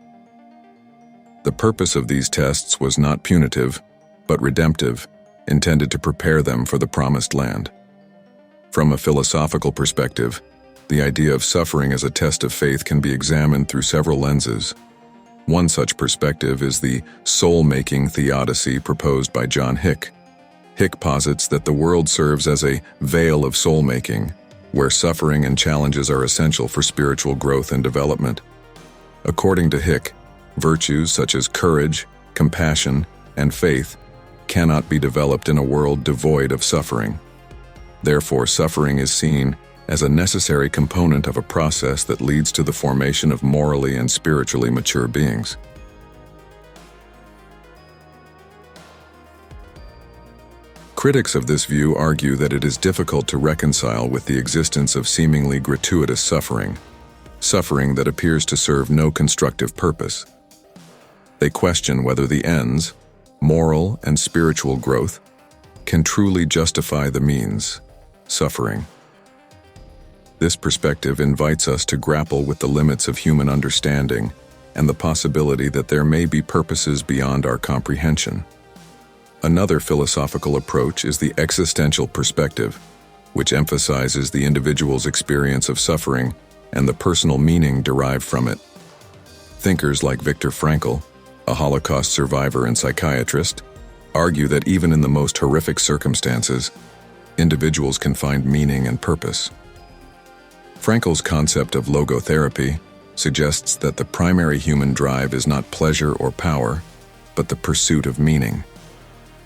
The purpose of these tests was not punitive, but redemptive, intended to prepare them for the promised land. From a philosophical perspective, the idea of suffering as a test of faith can be examined through several lenses. One such perspective is the soul-making theodicy proposed by John Hick. Hick posits that the world serves as a veil of soul-making, where suffering and challenges are essential for spiritual growth and development. According to Hick, virtues such as courage, compassion, and faith cannot be developed in a world devoid of suffering. Therefore, suffering is seen as a necessary component of a process that leads to the formation of morally and spiritually mature beings. Critics of this view argue that it is difficult to reconcile with the existence of seemingly gratuitous suffering that appears to serve no constructive purpose. They question whether the ends, moral and spiritual growth, can truly justify the means, suffering. This perspective invites us to grapple with the limits of human understanding and the possibility that there may be purposes beyond our comprehension. Another philosophical approach is the existential perspective, which emphasizes the individual's experience of suffering and the personal meaning derived from it. Thinkers like Viktor Frankl, a Holocaust survivor and psychiatrist, argue that even in the most horrific circumstances, individuals can find meaning and purpose. Frankl's concept of logotherapy suggests that the primary human drive is not pleasure or power, but the pursuit of meaning.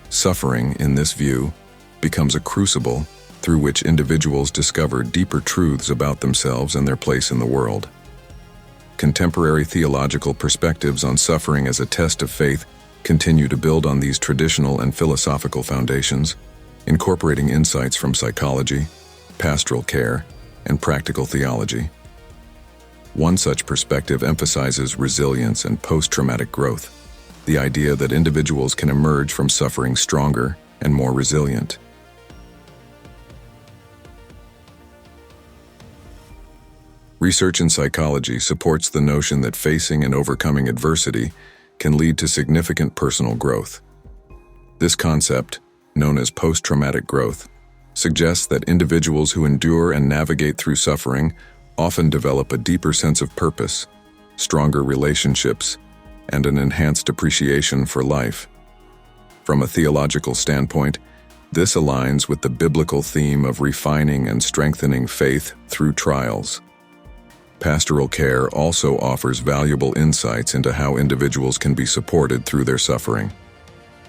Suffering, in this view, becomes a crucible through which individuals discover deeper truths about themselves and their place in the world. Contemporary theological perspectives on suffering as a test of faith continue to build on these traditional and philosophical foundations, incorporating insights from psychology, pastoral care, and practical theology. One such perspective emphasizes resilience and post-traumatic growth, the idea that individuals can emerge from suffering stronger and more resilient. Research in psychology supports the notion that facing and overcoming adversity can lead to significant personal growth. This concept, known as post-traumatic growth, suggests that individuals who endure and navigate through suffering often develop a deeper sense of purpose, stronger relationships, and an enhanced appreciation for life. From a theological standpoint, this aligns with the biblical theme of refining and strengthening faith through trials. Pastoral care also offers valuable insights into how individuals can be supported through their suffering.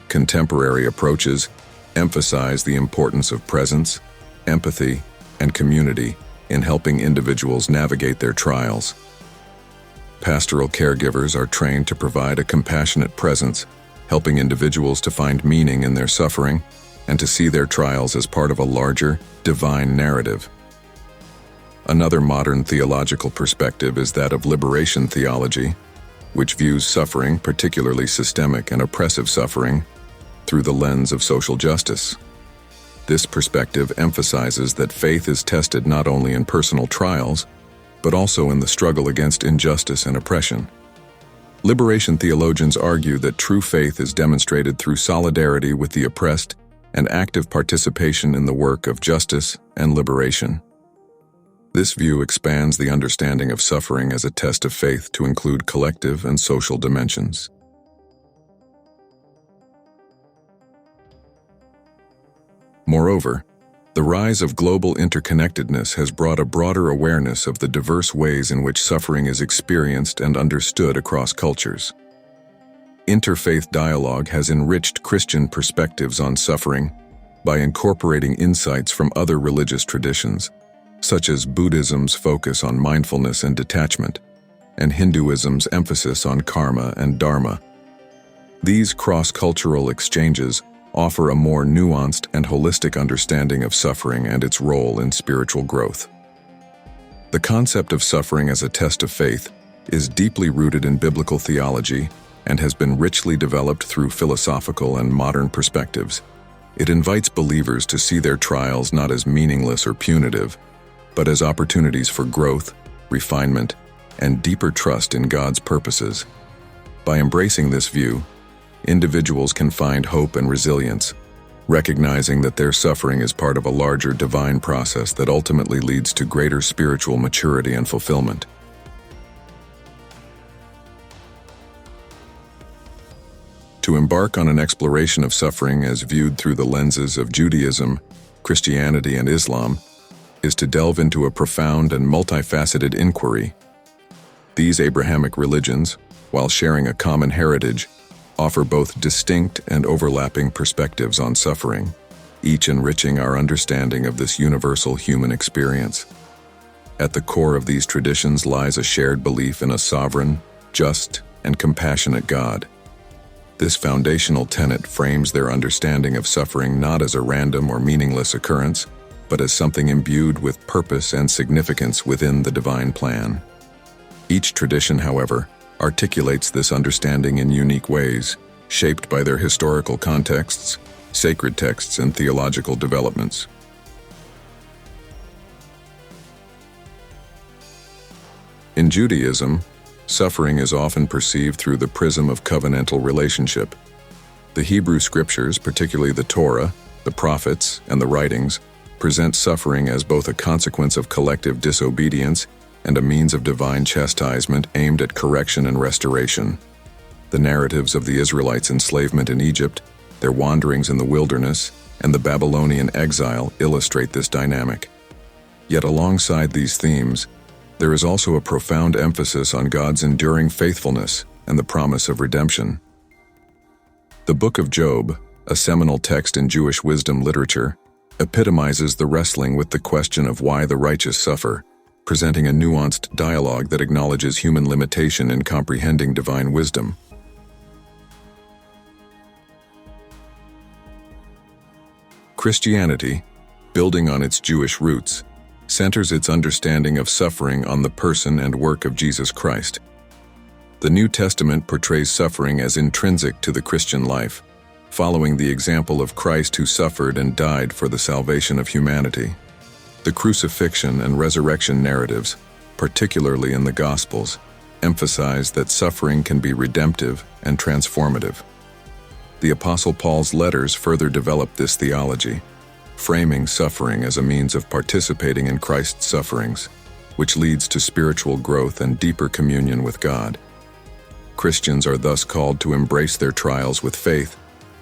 Contemporary approaches emphasize the importance of presence, empathy, and community in helping individuals navigate their trials. Pastoral caregivers are trained to provide a compassionate presence, helping individuals to find meaning in their suffering and to see their trials as part of a larger, divine narrative. Another modern theological perspective is that of liberation theology, which views suffering, particularly systemic and oppressive suffering, through the lens of social justice. This perspective emphasizes that faith is tested not only in personal trials, but also in the struggle against injustice and oppression. Liberation theologians argue that true faith is demonstrated through solidarity with the oppressed and active participation in the work of justice and liberation. This view expands the understanding of suffering as a test of faith to include collective and social dimensions. Moreover, the rise of global interconnectedness has brought a broader awareness of the diverse ways in which suffering is experienced and understood across cultures. Interfaith dialogue has enriched Christian perspectives on suffering by incorporating insights from other religious traditions, such as Buddhism's focus on mindfulness and detachment, and Hinduism's emphasis on karma and dharma. These cross-cultural exchanges offer a more nuanced and holistic understanding of suffering and its role in spiritual growth. The concept of suffering as a test of faith is deeply rooted in biblical theology and has been richly developed through philosophical and modern perspectives. It invites believers to see their trials not as meaningless or punitive, but as opportunities for growth, refinement, and deeper trust in God's purposes. By embracing this view, individuals can find hope and resilience, recognizing that their suffering is part of a larger divine process that ultimately leads to greater spiritual maturity and fulfillment. To embark on an exploration of suffering as viewed through the lenses of Judaism, Christianity, and Islam is to delve into a profound and multifaceted inquiry. These Abrahamic religions, while sharing a common heritage, offer both distinct and overlapping perspectives on suffering, each enriching our understanding of this universal human experience. At the core of these traditions lies a shared belief in a sovereign, just, and compassionate God. This foundational tenet frames their understanding of suffering not as a random or meaningless occurrence, but as something imbued with purpose and significance within the divine plan. Each tradition, however, articulates this understanding in unique ways, shaped by their historical contexts, sacred texts, and theological developments. In Judaism, suffering is often perceived through the prism of covenantal relationship. The Hebrew scriptures, particularly the Torah, the prophets, and the writings, present suffering as both a consequence of collective disobedience and a means of divine chastisement aimed at correction and restoration. The narratives of the Israelites' enslavement in Egypt, their wanderings in the wilderness, and the Babylonian exile illustrate this dynamic. Yet alongside these themes, there is also a profound emphasis on God's enduring faithfulness and the promise of redemption. The Book of Job, a seminal text in Jewish wisdom literature, epitomizes the wrestling with the question of why the righteous suffer, presenting a nuanced dialogue that acknowledges human limitation in comprehending divine wisdom. Christianity, building on its Jewish roots, centers its understanding of suffering on the person and work of Jesus Christ. The New Testament portrays suffering as intrinsic to the Christian life, following the example of Christ who suffered and died for the salvation of humanity. The crucifixion and resurrection narratives, particularly in the Gospels, emphasize that suffering can be redemptive and transformative. The Apostle Paul's letters further develop this theology, framing suffering as a means of participating in Christ's sufferings, which leads to spiritual growth and deeper communion with God. Christians are thus called to embrace their trials with faith,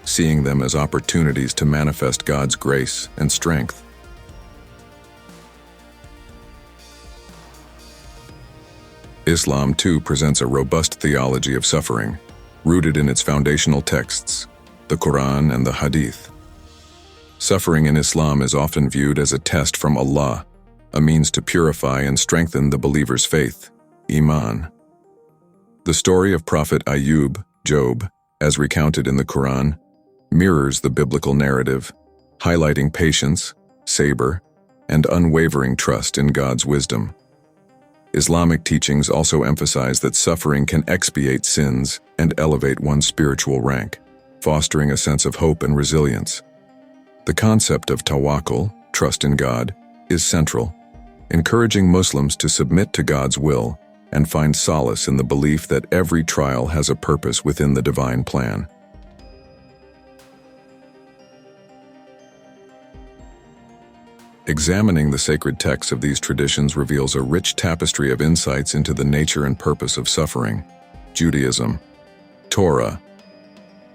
seeing them as opportunities to manifest God's grace and strength. Islam, too, presents a robust theology of suffering, rooted in its foundational texts, the Quran and the Hadith. Suffering in Islam is often viewed as a test from Allah, a means to purify and strengthen the believer's faith, Iman. The story of Prophet Ayub, Job, as recounted in the Quran, mirrors the biblical narrative, highlighting patience, sabr, and unwavering trust in God's wisdom. Islamic teachings also emphasize that suffering can expiate sins and elevate one's spiritual rank, fostering a sense of hope and resilience. The concept of tawakkul, trust in God, is central, encouraging Muslims to submit to God's will and find solace in the belief that every trial has a purpose within the divine plan. Examining the sacred texts of these traditions reveals a rich tapestry of insights into the nature and purpose of suffering. Judaism. Torah.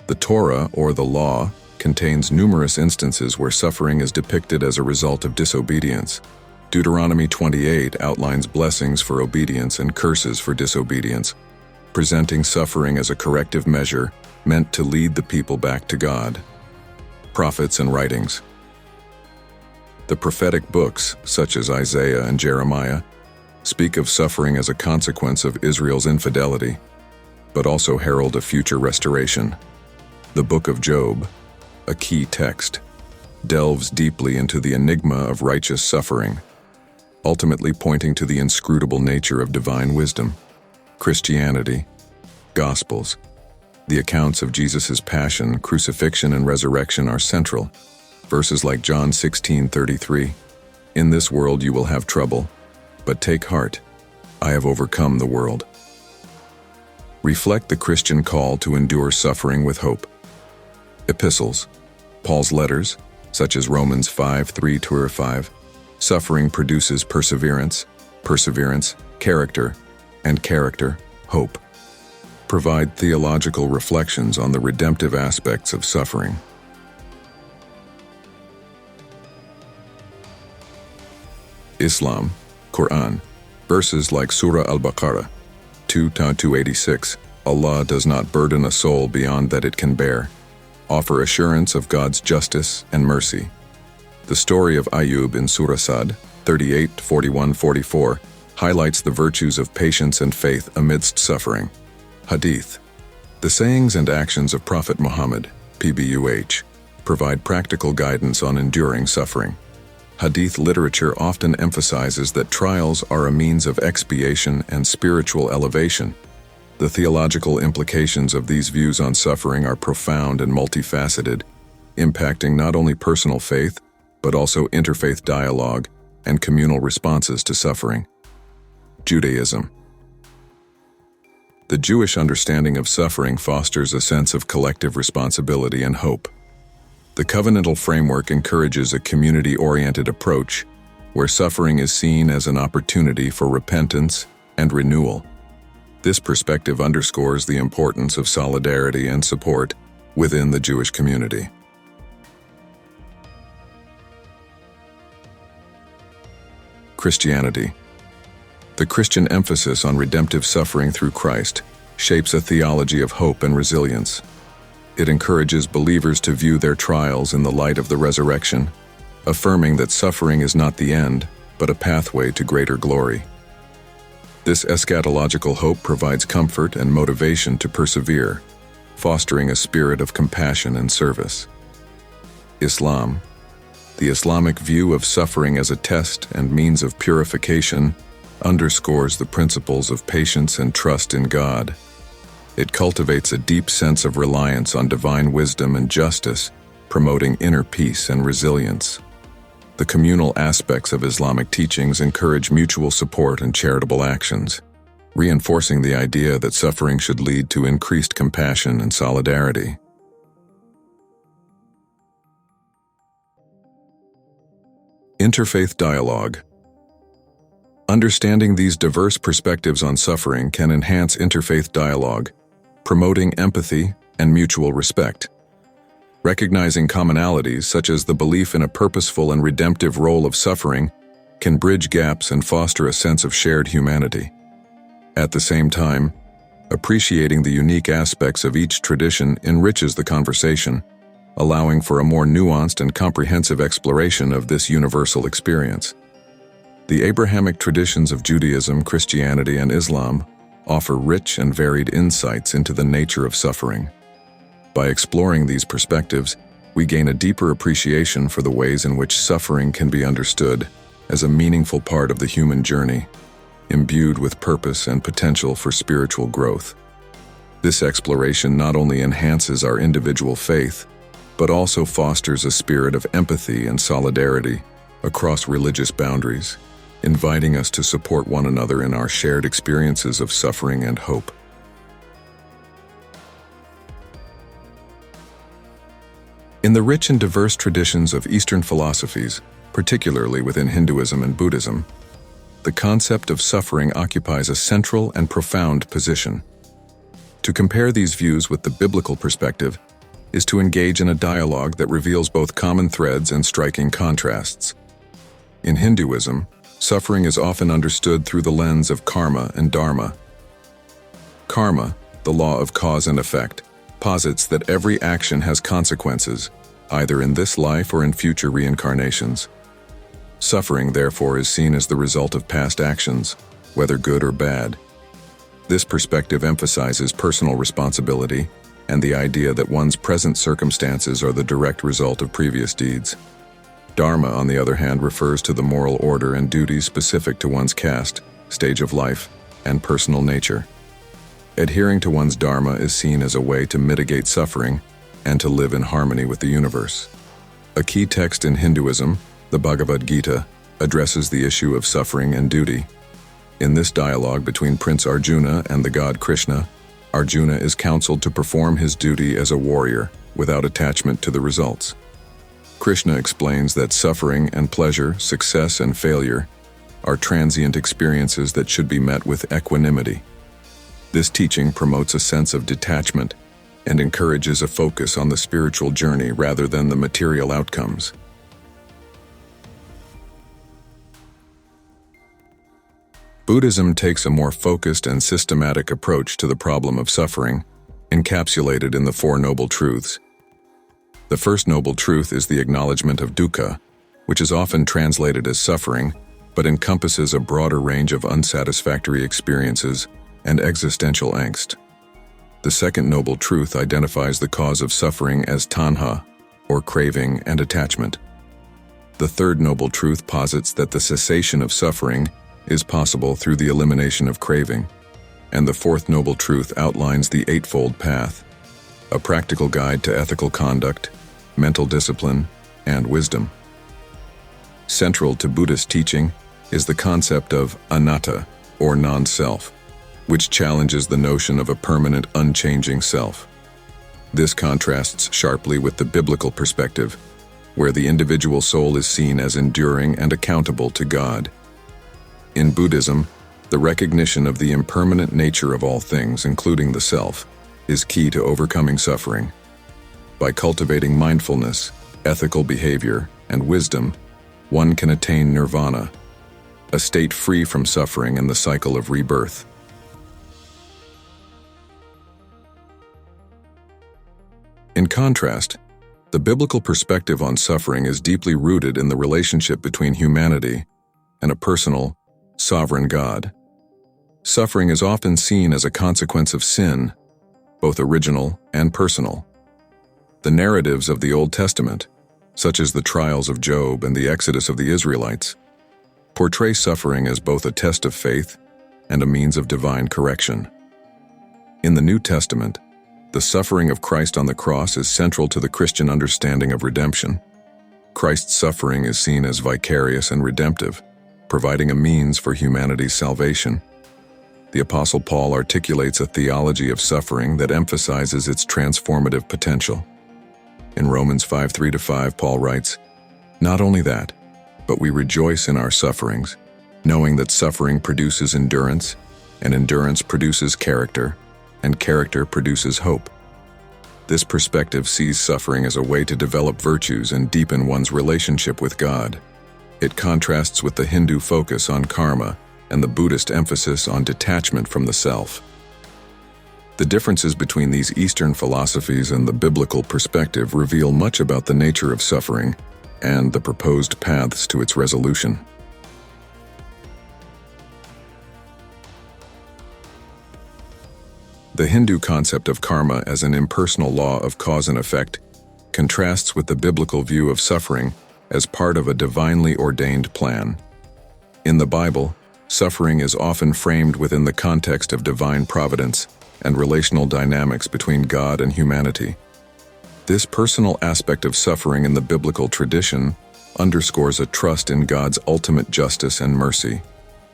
The Torah, or the Law, contains numerous instances where suffering is depicted as a result of disobedience. Deuteronomy 28 outlines blessings for obedience and curses for disobedience, presenting suffering as a corrective measure meant to lead the people back to God. Prophets and writings. The prophetic books, such as Isaiah and Jeremiah, speak of suffering as a consequence of Israel's infidelity, but also herald a future restoration. The Book of Job, a key text, delves deeply into the enigma of righteous suffering, ultimately pointing to the inscrutable nature of divine wisdom. Christianity. Gospels. The accounts of Jesus' passion, crucifixion, and resurrection are central. Verses like John 16:33, "In this world you will have trouble, but take heart, I have overcome the world," reflect the Christian call to endure suffering with hope. Epistles. Paul's letters, such as Romans 5:3-5, suffering produces perseverance, perseverance, character, and character, hope, provide theological reflections on the redemptive aspects of suffering. Islam, Quran. Verses like Surah Al-Baqarah 2-286, Allah does not burden a soul beyond that it can bear, offer assurance of God's justice and mercy. The story of Ayub in Surah Sad 38-41-44 highlights the virtues of patience and faith amidst suffering. Hadith. The sayings and actions of Prophet Muhammad, PBUH, provide practical guidance on enduring suffering. Hadith literature often emphasizes that trials are a means of expiation and spiritual elevation. The theological implications of these views on suffering are profound and multifaceted, impacting not only personal faith, but also interfaith dialogue and communal responses to suffering. Judaism. The Jewish understanding of suffering fosters a sense of collective responsibility and hope. The covenantal framework encourages a community-oriented approach where suffering is seen as an opportunity for repentance and renewal. This perspective underscores the importance of solidarity and support within the Jewish community. Christianity. The Christian emphasis on redemptive suffering through Christ shapes a theology of hope and resilience. It encourages believers to view their trials in the light of the resurrection, affirming that suffering is not the end, but a pathway to greater glory. This eschatological hope provides comfort and motivation to persevere, fostering a spirit of compassion and service. Islam. The Islamic view of suffering as a test and means of purification underscores the principles of patience and trust in God. It cultivates a deep sense of reliance on divine wisdom and justice, promoting inner peace and resilience. The communal aspects of Islamic teachings encourage mutual support and charitable actions, reinforcing the idea that suffering should lead to increased compassion and solidarity. Interfaith dialogue. Understanding these diverse perspectives on suffering can enhance interfaith dialogue, promoting empathy and mutual respect. Recognizing commonalities such as the belief in a purposeful and redemptive role of suffering can bridge gaps and foster a sense of shared humanity. At the same time, appreciating the unique aspects of each tradition enriches the conversation, allowing for a more nuanced and comprehensive exploration of this universal experience. The Abrahamic traditions of Judaism, Christianity, and Islam offer rich and varied insights into the nature of suffering. By exploring these perspectives, we gain a deeper appreciation for the ways in which suffering can be understood as a meaningful part of the human journey, imbued with purpose and potential for spiritual growth. This exploration not only enhances our individual faith, but also fosters a spirit of empathy and solidarity across religious boundaries, inviting us to support one another in our shared experiences of suffering and hope. In the rich and diverse traditions of Eastern philosophies, particularly within Hinduism and Buddhism, the concept of suffering occupies a central and profound position. To compare these views with the biblical perspective is to engage in a dialogue that reveals both common threads and striking contrasts. In Hinduism, suffering is often understood through the lens of karma and dharma. Karma, the law of cause and effect, posits that every action has consequences, either in this life or in future reincarnations. Suffering, therefore, is seen as the result of past actions, whether good or bad. This perspective emphasizes personal responsibility and the idea that one's present circumstances are the direct result of previous deeds. Dharma, on the other hand, refers to the moral order and duties specific to one's caste, stage of life, and personal nature. Adhering to one's dharma is seen as a way to mitigate suffering and to live in harmony with the universe. A key text in Hinduism, the Bhagavad Gita, addresses the issue of suffering and duty. In this dialogue between Prince Arjuna and the god Krishna, Arjuna is counseled to perform his duty as a warrior without attachment to the results. Krishna explains that suffering and pleasure, success and failure, are transient experiences that should be met with equanimity. This teaching promotes a sense of detachment and encourages a focus on the spiritual journey rather than the material outcomes. Buddhism takes a more focused and systematic approach to the problem of suffering, encapsulated in the Four Noble Truths. The first noble truth is the acknowledgement of dukkha, which is often translated as suffering, but encompasses a broader range of unsatisfactory experiences and existential angst. The second noble truth identifies the cause of suffering as tanha, or craving and attachment. The third noble truth posits that the cessation of suffering is possible through the elimination of craving. And the fourth noble truth outlines the Eightfold Path, a practical guide to ethical conduct, mental discipline, and wisdom. Central to Buddhist teaching is the concept of anatta, or non-self. which challenges the notion of a permanent, unchanging self. This contrasts sharply with the biblical perspective, where the individual soul is seen as enduring and accountable to God. In Buddhism, the recognition of the impermanent nature of all things, including the self, is key to overcoming suffering. By cultivating mindfulness, ethical behavior, and wisdom, one can attain nirvana, a state free from suffering and the cycle of rebirth. In contrast, the biblical perspective on suffering is deeply rooted in the relationship between humanity and a personal, sovereign God. Suffering is often seen as a consequence of sin, both original and personal. The narratives of the Old Testament, such as the trials of Job and the exodus of the Israelites, portray suffering as both a test of faith and a means of divine correction. In the New Testament, the suffering of Christ on the cross is central to the Christian understanding of redemption. Christ's suffering is seen as vicarious and redemptive, providing a means for humanity's salvation. The Apostle Paul articulates a theology of suffering that emphasizes its transformative potential. In Romans 5:3-5, Paul writes, "Not only that, but we rejoice in our sufferings, knowing that suffering produces endurance, and endurance produces character, and character produces hope." This perspective sees suffering as a way to develop virtues and deepen one's relationship with God. It contrasts with the Hindu focus on karma and the Buddhist emphasis on detachment from the self. The differences between these Eastern philosophies and the biblical perspective reveal much about the nature of suffering and the proposed paths to its resolution. The Hindu concept of karma as an impersonal law of cause and effect contrasts with the biblical view of suffering as part of a divinely ordained plan. In the Bible, suffering is often framed within the context of divine providence and relational dynamics between God and humanity. This personal aspect of suffering in the biblical tradition underscores a trust in God's ultimate justice and mercy,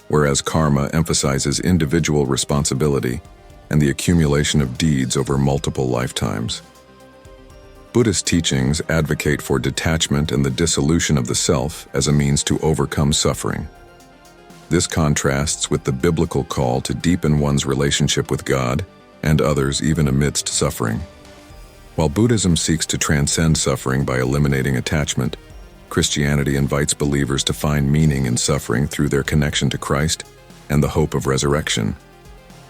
whereas karma emphasizes individual responsibility and the accumulation of deeds over multiple lifetimes. Buddhist teachings advocate for detachment and the dissolution of the self as a means to overcome suffering. This contrasts with the biblical call to deepen one's relationship with God and others even amidst suffering. While Buddhism seeks to transcend suffering by eliminating attachment, Christianity invites believers to find meaning in suffering through their connection to Christ and the hope of resurrection.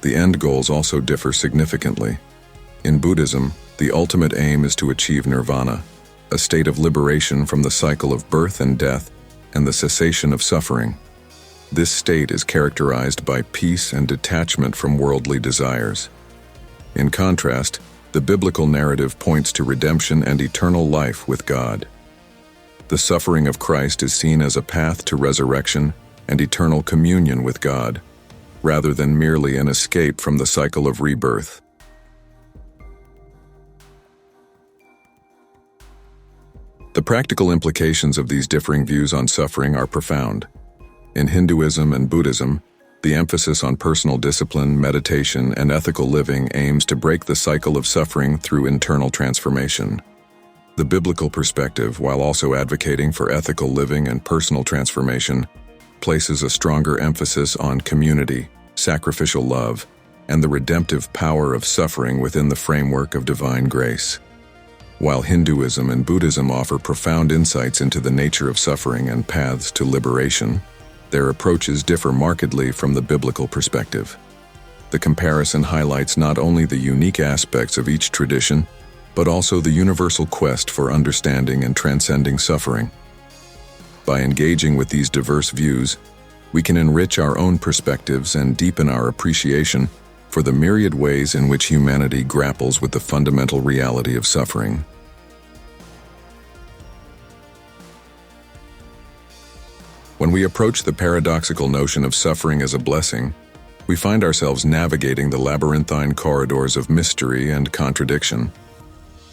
The end goals also differ significantly. In Buddhism, the ultimate aim is to achieve nirvana, a state of liberation from the cycle of birth and death and the cessation of suffering. This state is characterized by peace and detachment from worldly desires. In contrast, the biblical narrative points to redemption and eternal life with God. The suffering of Christ is seen as a path to resurrection and eternal communion with God, rather than merely an escape from the cycle of rebirth. The practical implications of these differing views on suffering are profound. In Hinduism and Buddhism, the emphasis on personal discipline, meditation, and ethical living aims to break the cycle of suffering through internal transformation. The biblical perspective, while also advocating for ethical living and personal transformation, places a stronger emphasis on community, sacrificial love, and the redemptive power of suffering within the framework of divine grace. While Hinduism and Buddhism offer profound insights into the nature of suffering and paths to liberation, their approaches differ markedly from the biblical perspective. The comparison highlights not only the unique aspects of each tradition, but also the universal quest for understanding and transcending suffering. By engaging with these diverse views, we can enrich our own perspectives and deepen our appreciation for the myriad ways in which humanity grapples with the fundamental reality of suffering. When we approach the paradoxical notion of suffering as a blessing, we find ourselves navigating the labyrinthine corridors of mystery and contradiction.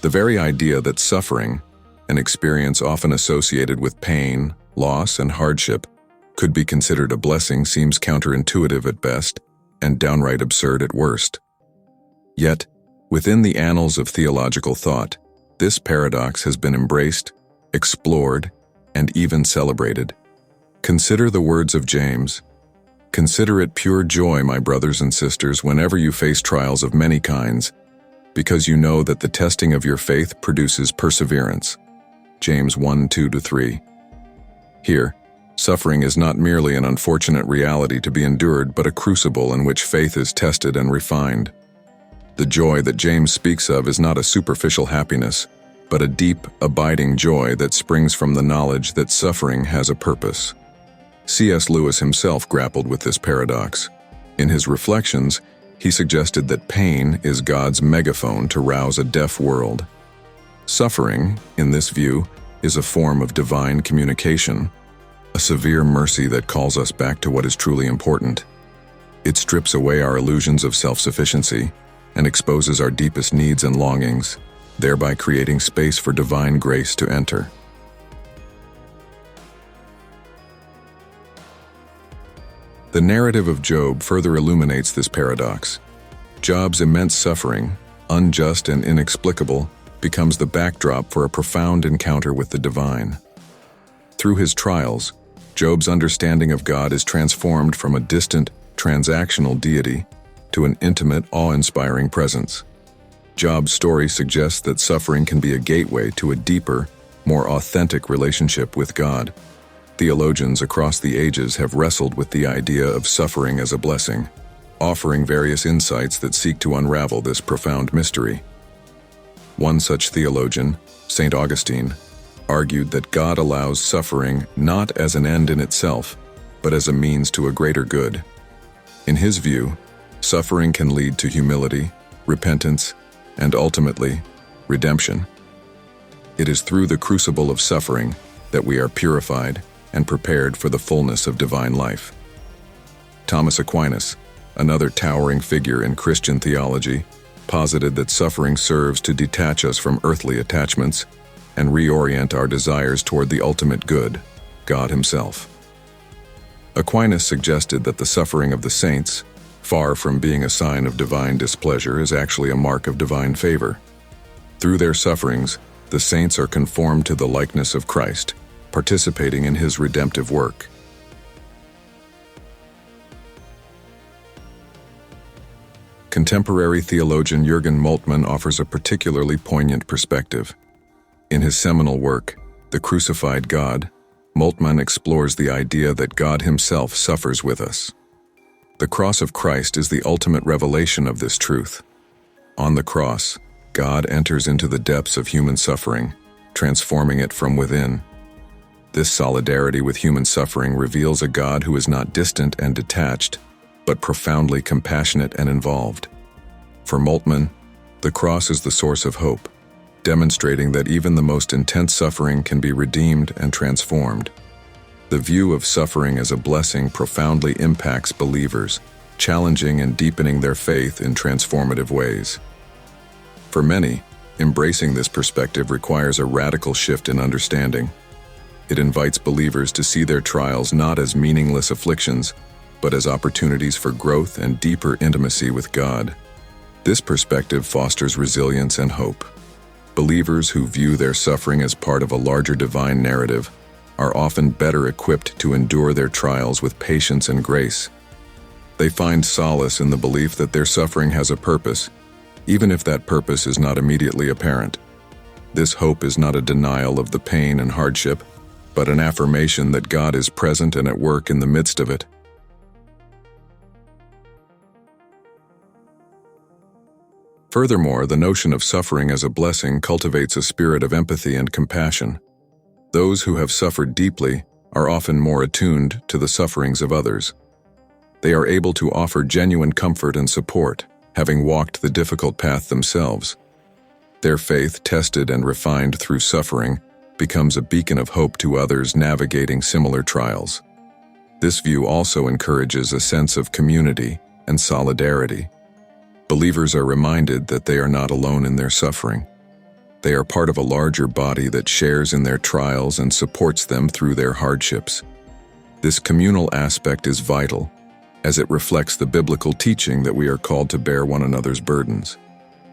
The very idea that suffering, an experience often associated with pain, loss, and hardship, could be considered a blessing seems counterintuitive at best, and downright absurd at worst. Yet, within the annals of theological thought, this paradox has been embraced, explored, and even celebrated. Consider the words of James. Consider it pure joy, my brothers and sisters, whenever you face trials of many kinds, because you know that the testing of your faith produces perseverance. James 1:2-3. Here, suffering is not merely an unfortunate reality to be endured, but a crucible in which faith is tested and refined. The joy that James speaks of is not a superficial happiness, but a deep, abiding joy that springs from the knowledge that suffering has a purpose. C.S. Lewis himself grappled with this paradox. In his reflections, he suggested that pain is God's megaphone to rouse a deaf world. Suffering, in this view, is a form of divine communication, a severe mercy that calls us back to what is truly important. It strips away our illusions of self-sufficiency and exposes our deepest needs and longings, thereby creating space for divine grace to enter. The narrative of Job further illuminates this paradox. Job's immense suffering, unjust and inexplicable, becomes the backdrop for a profound encounter with the divine. Through his trials, Job's understanding of God is transformed from a distant, transactional deity to an intimate, awe-inspiring presence. Job's story suggests that suffering can be a gateway to a deeper, more authentic relationship with God. Theologians across the ages have wrestled with the idea of suffering as a blessing, offering various insights that seek to unravel this profound mystery. One such theologian, St. Augustine, argued that God allows suffering not as an end in itself, but as a means to a greater good. In his view, suffering can lead to humility, repentance, and ultimately, redemption. It is through the crucible of suffering that we are purified and prepared for the fullness of divine life. Thomas Aquinas, another towering figure in Christian theology, posited that suffering serves to detach us from earthly attachments and reorient our desires toward the ultimate good, God Himself. Aquinas suggested that the suffering of the saints, far from being a sign of divine displeasure, is actually a mark of divine favor. Through their sufferings, the saints are conformed to the likeness of Christ, participating in His redemptive work. Contemporary theologian Jürgen Moltmann offers a particularly poignant perspective. In his seminal work, The Crucified God, Moltmann explores the idea that God Himself suffers with us. The cross of Christ is the ultimate revelation of this truth. On the cross, God enters into the depths of human suffering, transforming it from within. This solidarity with human suffering reveals a God who is not distant and detached, but profoundly compassionate and involved. For Moltmann, the cross is the source of hope, demonstrating that even the most intense suffering can be redeemed and transformed. The view of suffering as a blessing profoundly impacts believers, challenging and deepening their faith in transformative ways. For many, embracing this perspective requires a radical shift in understanding. It invites believers to see their trials not as meaningless afflictions, but as opportunities for growth and deeper intimacy with God. This perspective fosters resilience and hope. Believers who view their suffering as part of a larger divine narrative are often better equipped to endure their trials with patience and grace. They find solace in the belief that their suffering has a purpose, even if that purpose is not immediately apparent. This hope is not a denial of the pain and hardship, but an affirmation that God is present and at work in the midst of it. Furthermore, the notion of suffering as a blessing cultivates a spirit of empathy and compassion. Those who have suffered deeply are often more attuned to the sufferings of others. They are able to offer genuine comfort and support, having walked the difficult path themselves. Their faith, tested and refined through suffering, becomes a beacon of hope to others navigating similar trials. This view also encourages a sense of community and solidarity. Believers are reminded that they are not alone in their suffering. They are part of a larger body that shares in their trials and supports them through their hardships. This communal aspect is vital, as it reflects the biblical teaching that we are called to bear one another's burdens.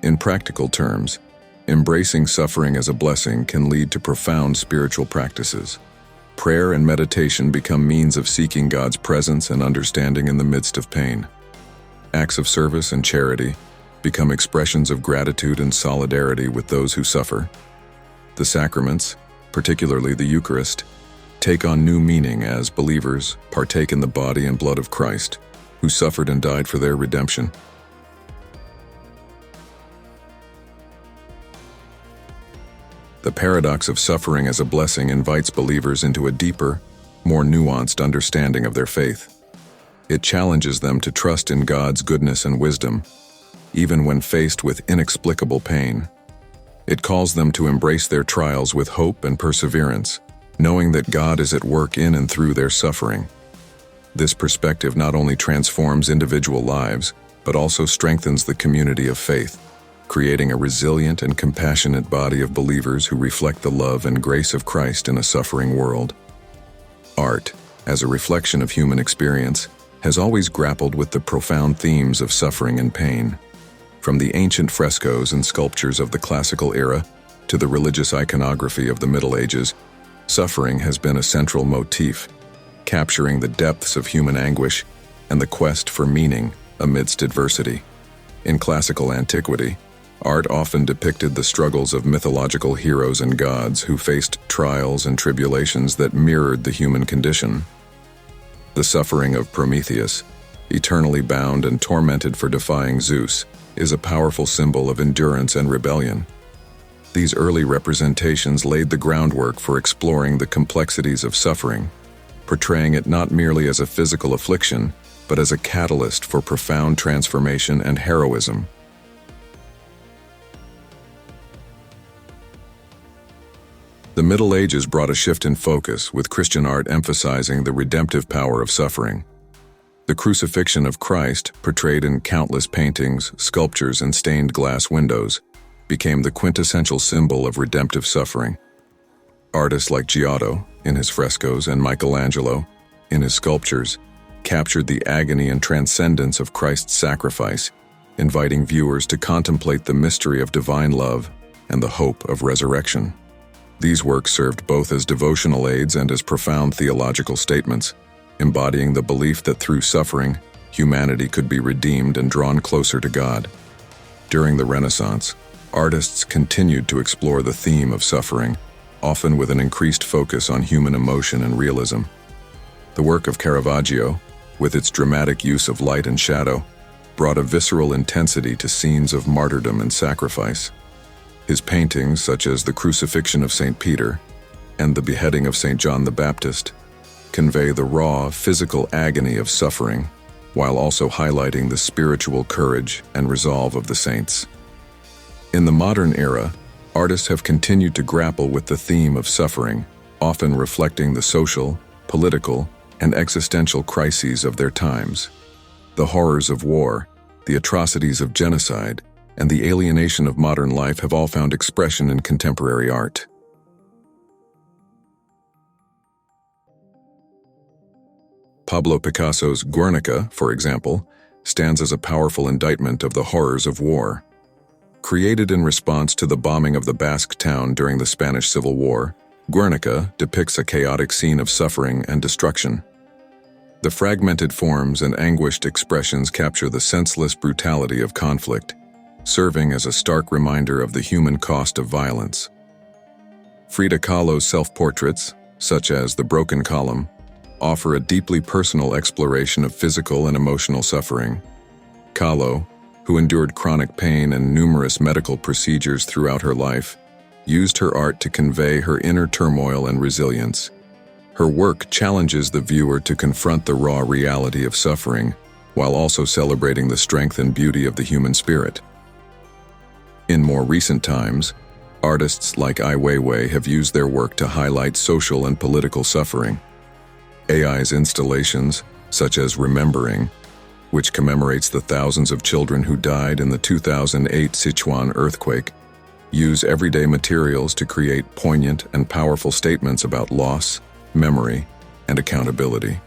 In practical terms, embracing suffering as a blessing can lead to profound spiritual practices. Prayer and meditation become means of seeking God's presence and understanding in the midst of pain. Acts of service and charity become expressions of gratitude and solidarity with those who suffer. The sacraments, particularly the Eucharist, take on new meaning as believers partake in the body and blood of Christ, who suffered and died for their redemption. The paradox of suffering as a blessing invites believers into a deeper, more nuanced understanding of their faith. It challenges them to trust in God's goodness and wisdom, even when faced with inexplicable pain. It calls them to embrace their trials with hope and perseverance, knowing that God is at work in and through their suffering. This perspective not only transforms individual lives, but also strengthens the community of faith, creating a resilient and compassionate body of believers who reflect the love and grace of Christ in a suffering world. Art, as a reflection of human experience, has always grappled with the profound themes of suffering and pain. From the ancient frescoes and sculptures of the classical era to the religious iconography of the Middle Ages, suffering has been a central motif, capturing the depths of human anguish and the quest for meaning amidst adversity. In classical antiquity, art often depicted the struggles of mythological heroes and gods who faced trials and tribulations that mirrored the human condition. The suffering of Prometheus, eternally bound and tormented for defying Zeus, is a powerful symbol of endurance and rebellion. These early representations laid the groundwork for exploring the complexities of suffering, portraying it not merely as a physical affliction, but as a catalyst for profound transformation and heroism. The Middle Ages brought a shift in focus, with Christian art emphasizing the redemptive power of suffering. The crucifixion of Christ, portrayed in countless paintings, sculptures, and stained glass windows, became the quintessential symbol of redemptive suffering. Artists like Giotto, in his frescoes, and Michelangelo, in his sculptures, captured the agony and transcendence of Christ's sacrifice, inviting viewers to contemplate the mystery of divine love and the hope of resurrection. These works served both as devotional aids and as profound theological statements, embodying the belief that through suffering, humanity could be redeemed and drawn closer to God. During the Renaissance, artists continued to explore the theme of suffering, often with an increased focus on human emotion and realism. The work of Caravaggio, with its dramatic use of light and shadow, brought a visceral intensity to scenes of martyrdom and sacrifice. His paintings, such as the Crucifixion of St. Peter and the Beheading of St. John the Baptist, convey the raw, physical agony of suffering, while also highlighting the spiritual courage and resolve of the saints. In the modern era, artists have continued to grapple with the theme of suffering, often reflecting the social, political, and existential crises of their times. The horrors of war, the atrocities of genocide, and the alienation of modern life have all found expression in contemporary art. Pablo Picasso's Guernica, for example, stands as a powerful indictment of the horrors of war. Created in response to the bombing of the Basque town during the Spanish Civil War, Guernica depicts a chaotic scene of suffering and destruction. The fragmented forms and anguished expressions capture the senseless brutality of conflict, serving as a stark reminder of the human cost of violence. Frida Kahlo's self-portraits, such as The Broken Column, offer a deeply personal exploration of physical and emotional suffering. Kahlo, who endured chronic pain and numerous medical procedures throughout her life, used her art to convey her inner turmoil and resilience. Her work challenges the viewer to confront the raw reality of suffering, while also celebrating the strength and beauty of the human spirit. In more recent times, artists like Ai Weiwei have used their work to highlight social and political suffering. Ai's installations, such as Remembering, which commemorates the thousands of children who died in the 2008 Sichuan earthquake, use everyday materials to create poignant and powerful statements about loss, memory, and accountability.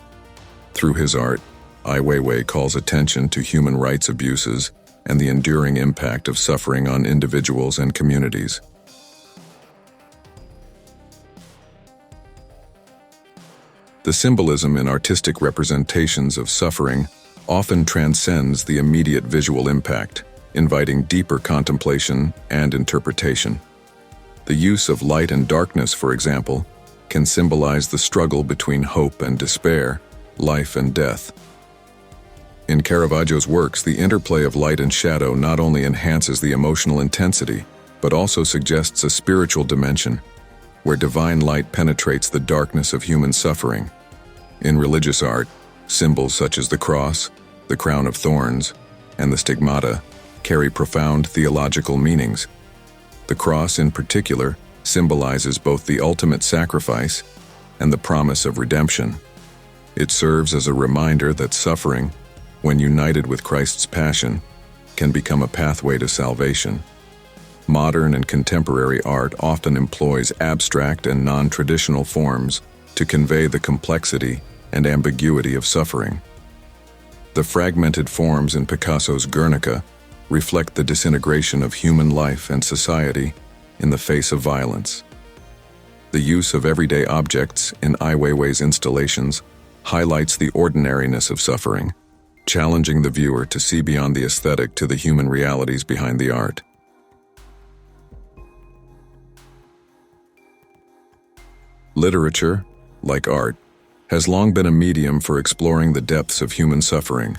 Through his art, Ai Weiwei calls attention to human rights abuses and the enduring impact of suffering on individuals and communities. The symbolism in artistic representations of suffering often transcends the immediate visual impact, inviting deeper contemplation and interpretation. The use of light and darkness, for example, can symbolize the struggle between hope and despair, life and death. In Caravaggio's works, the interplay of light and shadow not only enhances the emotional intensity, but also suggests a spiritual dimension, where divine light penetrates the darkness of human suffering. In religious art, symbols such as the cross, the crown of thorns, and the stigmata carry profound theological meanings. The cross, in particular, symbolizes both the ultimate sacrifice and the promise of redemption. It serves as a reminder that suffering, when united with Christ's passion, can become a pathway to salvation. Modern and contemporary art often employs abstract and non-traditional forms to convey the complexity and ambiguity of suffering. The fragmented forms in Picasso's Guernica reflect the disintegration of human life and society in the face of violence. The use of everyday objects in Ai Weiwei's installations highlights the ordinariness of suffering, challenging the viewer to see beyond the aesthetic to the human realities behind the art. Literature, like art, has long been a medium for exploring the depths of human suffering.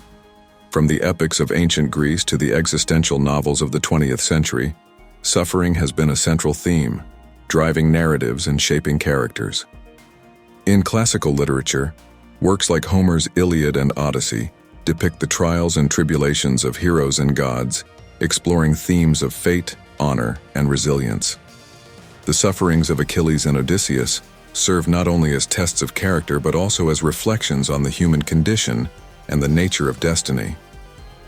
From the epics of ancient Greece to the existential novels of the 20th century, suffering has been a central theme, driving narratives and shaping characters. In classical literature, works like Homer's Iliad and Odyssey depict the trials and tribulations of heroes and gods, exploring themes of fate, honor, and resilience. The sufferings of Achilles and Odysseus serve not only as tests of character but also as reflections on the human condition and the nature of destiny.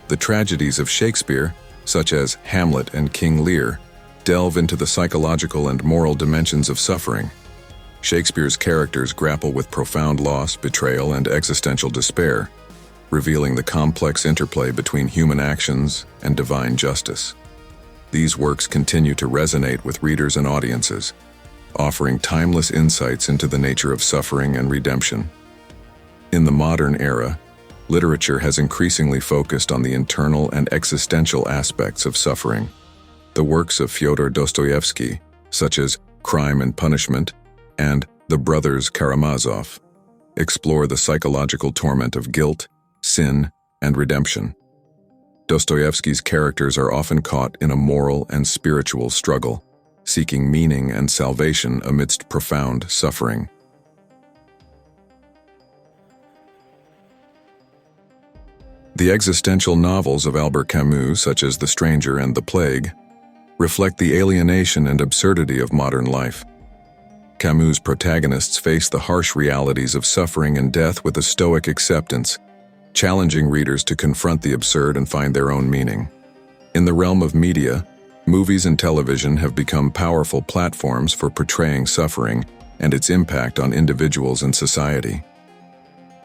The tragedies of Shakespeare, such as Hamlet and King Lear, delve into the psychological and moral dimensions of suffering. Shakespeare's characters grapple with profound loss, betrayal, and existential despair, revealing the complex interplay between human actions and divine justice. These works continue to resonate with readers and audiences, offering timeless insights into the nature of suffering and redemption. In the modern era, literature has increasingly focused on the internal and existential aspects of suffering. The works of Fyodor Dostoevsky, such as Crime and Punishment and The Brothers Karamazov, explore the psychological torment of guilt, sin, and redemption. Dostoevsky's characters are often caught in a moral and spiritual struggle, seeking meaning and salvation amidst profound suffering. The existential novels of Albert Camus, such as The Stranger and The Plague, reflect the alienation and absurdity of modern life. Camus' protagonists face the harsh realities of suffering and death with a stoic acceptance, challenging readers to confront the absurd and find their own meaning. In the realm of media, movies and television have become powerful platforms for portraying suffering and its impact on individuals and society.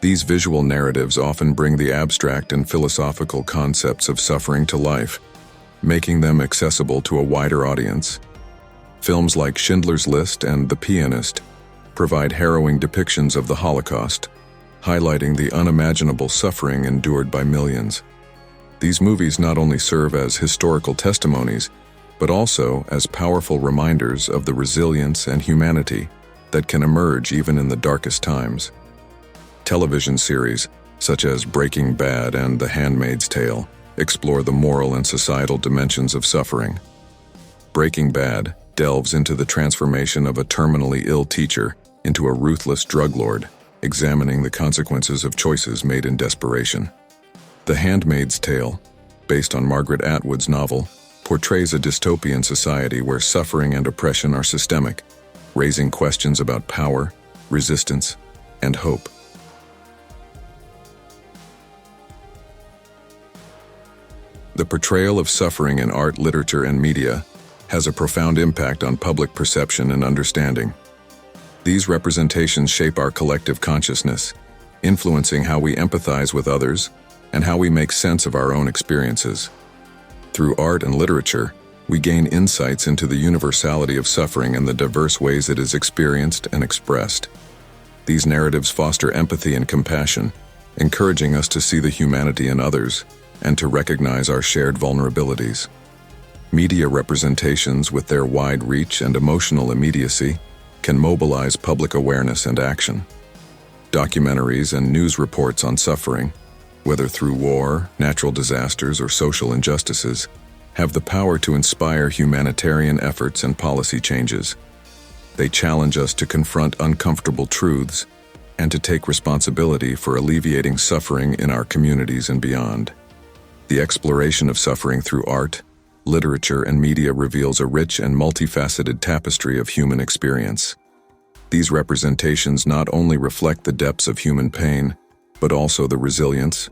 These visual narratives often bring the abstract and philosophical concepts of suffering to life, making them accessible to a wider audience. Films like Schindler's List and The Pianist provide harrowing depictions of the Holocaust, highlighting the unimaginable suffering endured by millions. These movies not only serve as historical testimonies, but also as powerful reminders of the resilience and humanity that can emerge even in the darkest times. Television series, such as Breaking Bad and The Handmaid's Tale, explore the moral and societal dimensions of suffering. Breaking Bad delves into the transformation of a terminally ill teacher into a ruthless drug lord, examining the consequences of choices made in desperation. The Handmaid's Tale, based on Margaret Atwood's novel, portrays a dystopian society where suffering and oppression are systemic, raising questions about power, resistance, and hope. The portrayal of suffering in art, literature, and media has a profound impact on public perception and understanding. These representations shape our collective consciousness, influencing how we empathize with others and how we make sense of our own experiences. Through art and literature, we gain insights into the universality of suffering and the diverse ways it is experienced and expressed. These narratives foster empathy and compassion, encouraging us to see the humanity in others and to recognize our shared vulnerabilities. Media representations, with their wide reach and emotional immediacy, can mobilize public awareness and action. Documentaries and news reports on suffering, whether through war, natural disasters, or social injustices, have the power to inspire humanitarian efforts and policy changes. They challenge us to confront uncomfortable truths and to take responsibility for alleviating suffering in our communities and beyond. The exploration of suffering through art, literature, and media reveals a rich and multifaceted tapestry of human experience. These representations not only reflect the depths of human pain, but also the resilience,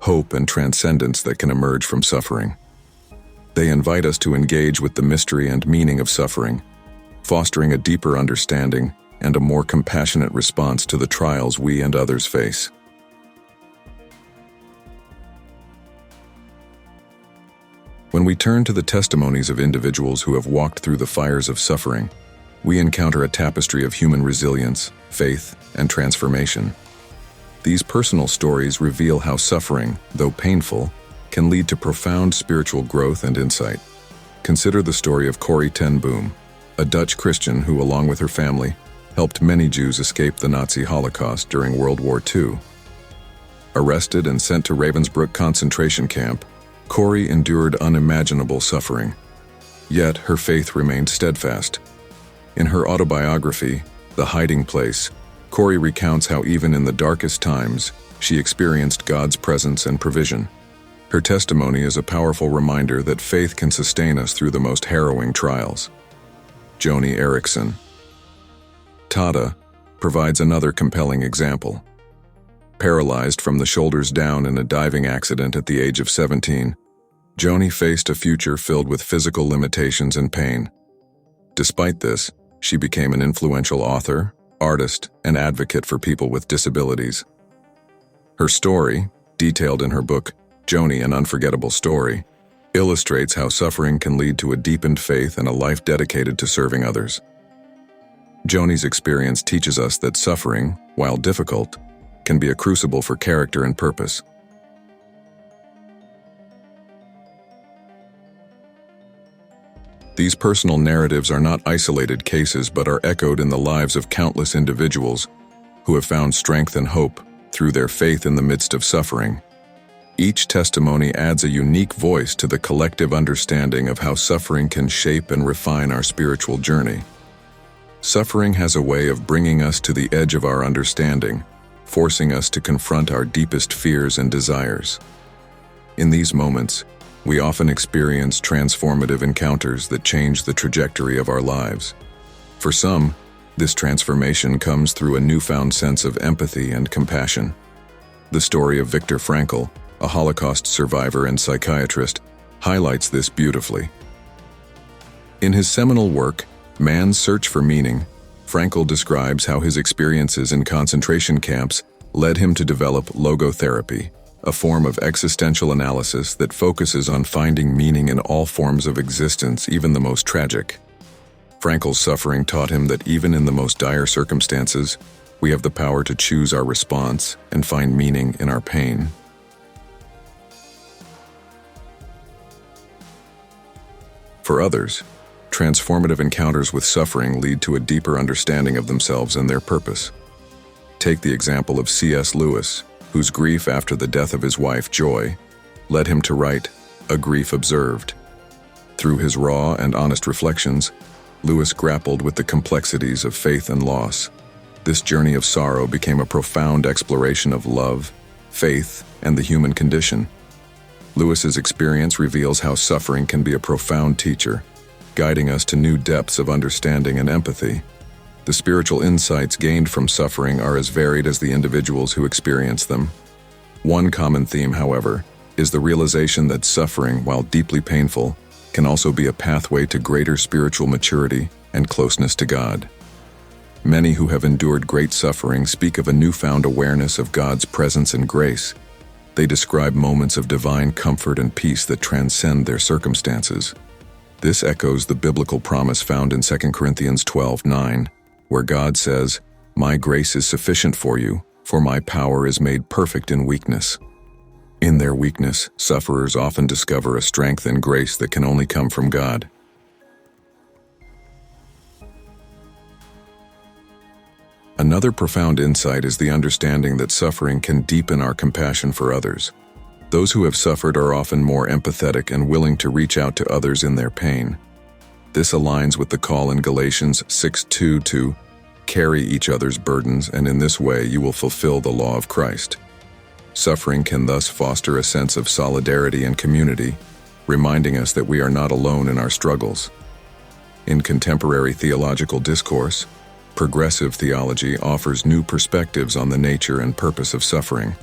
hope, and transcendence that can emerge from suffering. They invite us to engage with the mystery and meaning of suffering, fostering a deeper understanding and a more compassionate response to the trials we and others face. When we turn to the testimonies of individuals who have walked through the fires of suffering, we encounter a tapestry of human resilience, faith, and transformation. These personal stories reveal how suffering, though painful, can lead to profound spiritual growth and insight. Consider the story of Corrie ten Boom, a Dutch Christian who, along with her family, helped many Jews escape the Nazi Holocaust during World War II. Arrested and sent to Ravensbrück concentration camp, Corrie endured unimaginable suffering. Yet her faith remained steadfast. In her autobiography, The Hiding Place, Corrie recounts how even in the darkest times, she experienced God's presence and provision. Her testimony is a powerful reminder that faith can sustain us through the most harrowing trials. Joni Eareckson. Tada provides another compelling example. Paralyzed from the shoulders down in a diving accident at the age of 17, Joni faced a future filled with physical limitations and pain. Despite this, she became an influential author, artist, and advocate for people with disabilities. Her story, detailed in her book, Joni, An Unforgettable Story, illustrates how suffering can lead to a deepened faith and a life dedicated to serving others. Joni's experience teaches us that suffering, while difficult, can be a crucible for character and purpose. These personal narratives are not isolated cases but are echoed in the lives of countless individuals who have found strength and hope through their faith in the midst of suffering. Each testimony adds a unique voice to the collective understanding of how suffering can shape and refine our spiritual journey. Suffering has a way of bringing us to the edge of our understanding, forcing us to confront our deepest fears and desires. In these moments, we often experience transformative encounters that change the trajectory of our lives. For some, this transformation comes through a newfound sense of empathy and compassion. The story of Viktor Frankl, a Holocaust survivor and psychiatrist, highlights this beautifully. In his seminal work, Man's Search for Meaning, Frankl describes how his experiences in concentration camps led him to develop logotherapy, a form of existential analysis that focuses on finding meaning in all forms of existence, even the most tragic. Frankl's suffering taught him that even in the most dire circumstances, we have the power to choose our response and find meaning in our pain. For others, transformative encounters with suffering lead to a deeper understanding of themselves and their purpose. Take the example of C.S. Lewis, whose grief after the death of his wife, Joy, led him to write A Grief Observed. Through his raw and honest reflections, Lewis grappled with the complexities of faith and loss. This journey of sorrow became a profound exploration of love, faith, and the human condition. Lewis's experience reveals how suffering can be a profound teacher, guiding us to new depths of understanding and empathy. The spiritual insights gained from suffering are as varied as the individuals who experience them. One common theme, however, is the realization that suffering, while deeply painful, can also be a pathway to greater spiritual maturity and closeness to God. Many who have endured great suffering speak of a newfound awareness of God's presence and grace. They describe moments of divine comfort and peace that transcend their circumstances. This echoes the biblical promise found in 2 Corinthians 12:9, where God says, "My grace is sufficient for you, for my power is made perfect in weakness." In their weakness, sufferers often discover a strength and grace that can only come from God. Another profound insight is the understanding that suffering can deepen our compassion for others. Those who have suffered are often more empathetic and willing to reach out to others in their pain. This aligns with the call in Galatians 6:2 to carry each other's burdens, and in this way you will fulfill the law of Christ. Suffering can thus foster a sense of solidarity and community, reminding us that we are not alone in our struggles. In contemporary theological discourse, progressive theology offers new perspectives on the nature and purpose of suffering.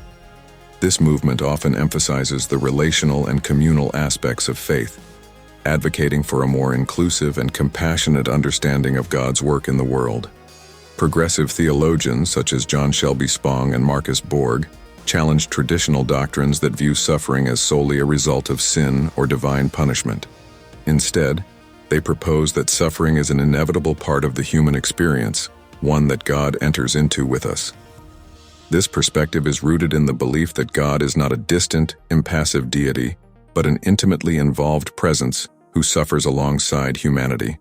This movement often emphasizes the relational and communal aspects of faith, advocating for a more inclusive and compassionate understanding of God's work in the world. Progressive theologians such as John Shelby Spong and Marcus Borg challenge traditional doctrines that view suffering as solely a result of sin or divine punishment. Instead, they propose that suffering is an inevitable part of the human experience, one that God enters into with us. This perspective is rooted in the belief that God is not a distant, impassive deity, but an intimately involved presence who suffers alongside humanity.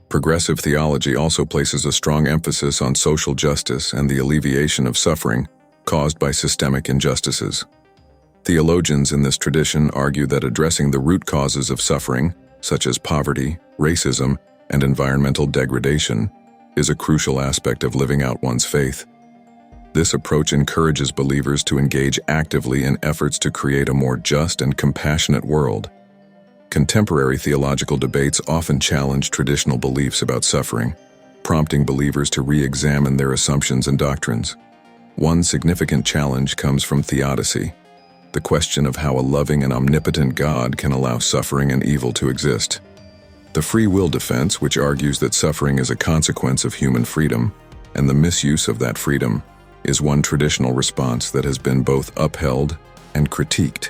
Progressive theology also places a strong emphasis on social justice and the alleviation of suffering caused by systemic injustices. Theologians in this tradition argue that addressing the root causes of suffering, such as poverty, racism, and environmental degradation, is a crucial aspect of living out one's faith. This approach encourages believers to engage actively in efforts to create a more just and compassionate world. Contemporary theological debates often challenge traditional beliefs about suffering, prompting believers to re-examine their assumptions and doctrines. One significant challenge comes from theodicy, the question of how a loving and omnipotent God can allow suffering and evil to exist. The free will defense, which argues that suffering is a consequence of human freedom, and the misuse of that freedom, is one traditional response that has been both upheld and critiqued.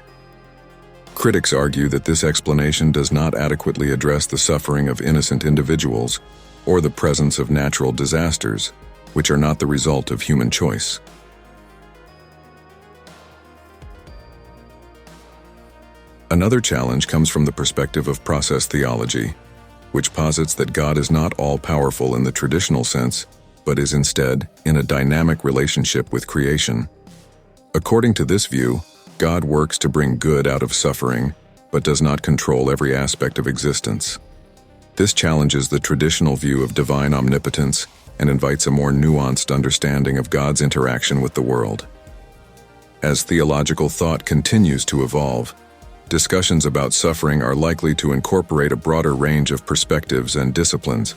Critics argue that this explanation does not adequately address the suffering of innocent individuals or the presence of natural disasters, which are not the result of human choice. Another challenge comes from the perspective of process theology, which posits that God is not all-powerful in the traditional sense, but is instead in a dynamic relationship with creation. According to this view, God works to bring good out of suffering, but does not control every aspect of existence. This challenges the traditional view of divine omnipotence and invites a more nuanced understanding of God's interaction with the world. As theological thought continues to evolve, discussions about suffering are likely to incorporate a broader range of perspectives and disciplines.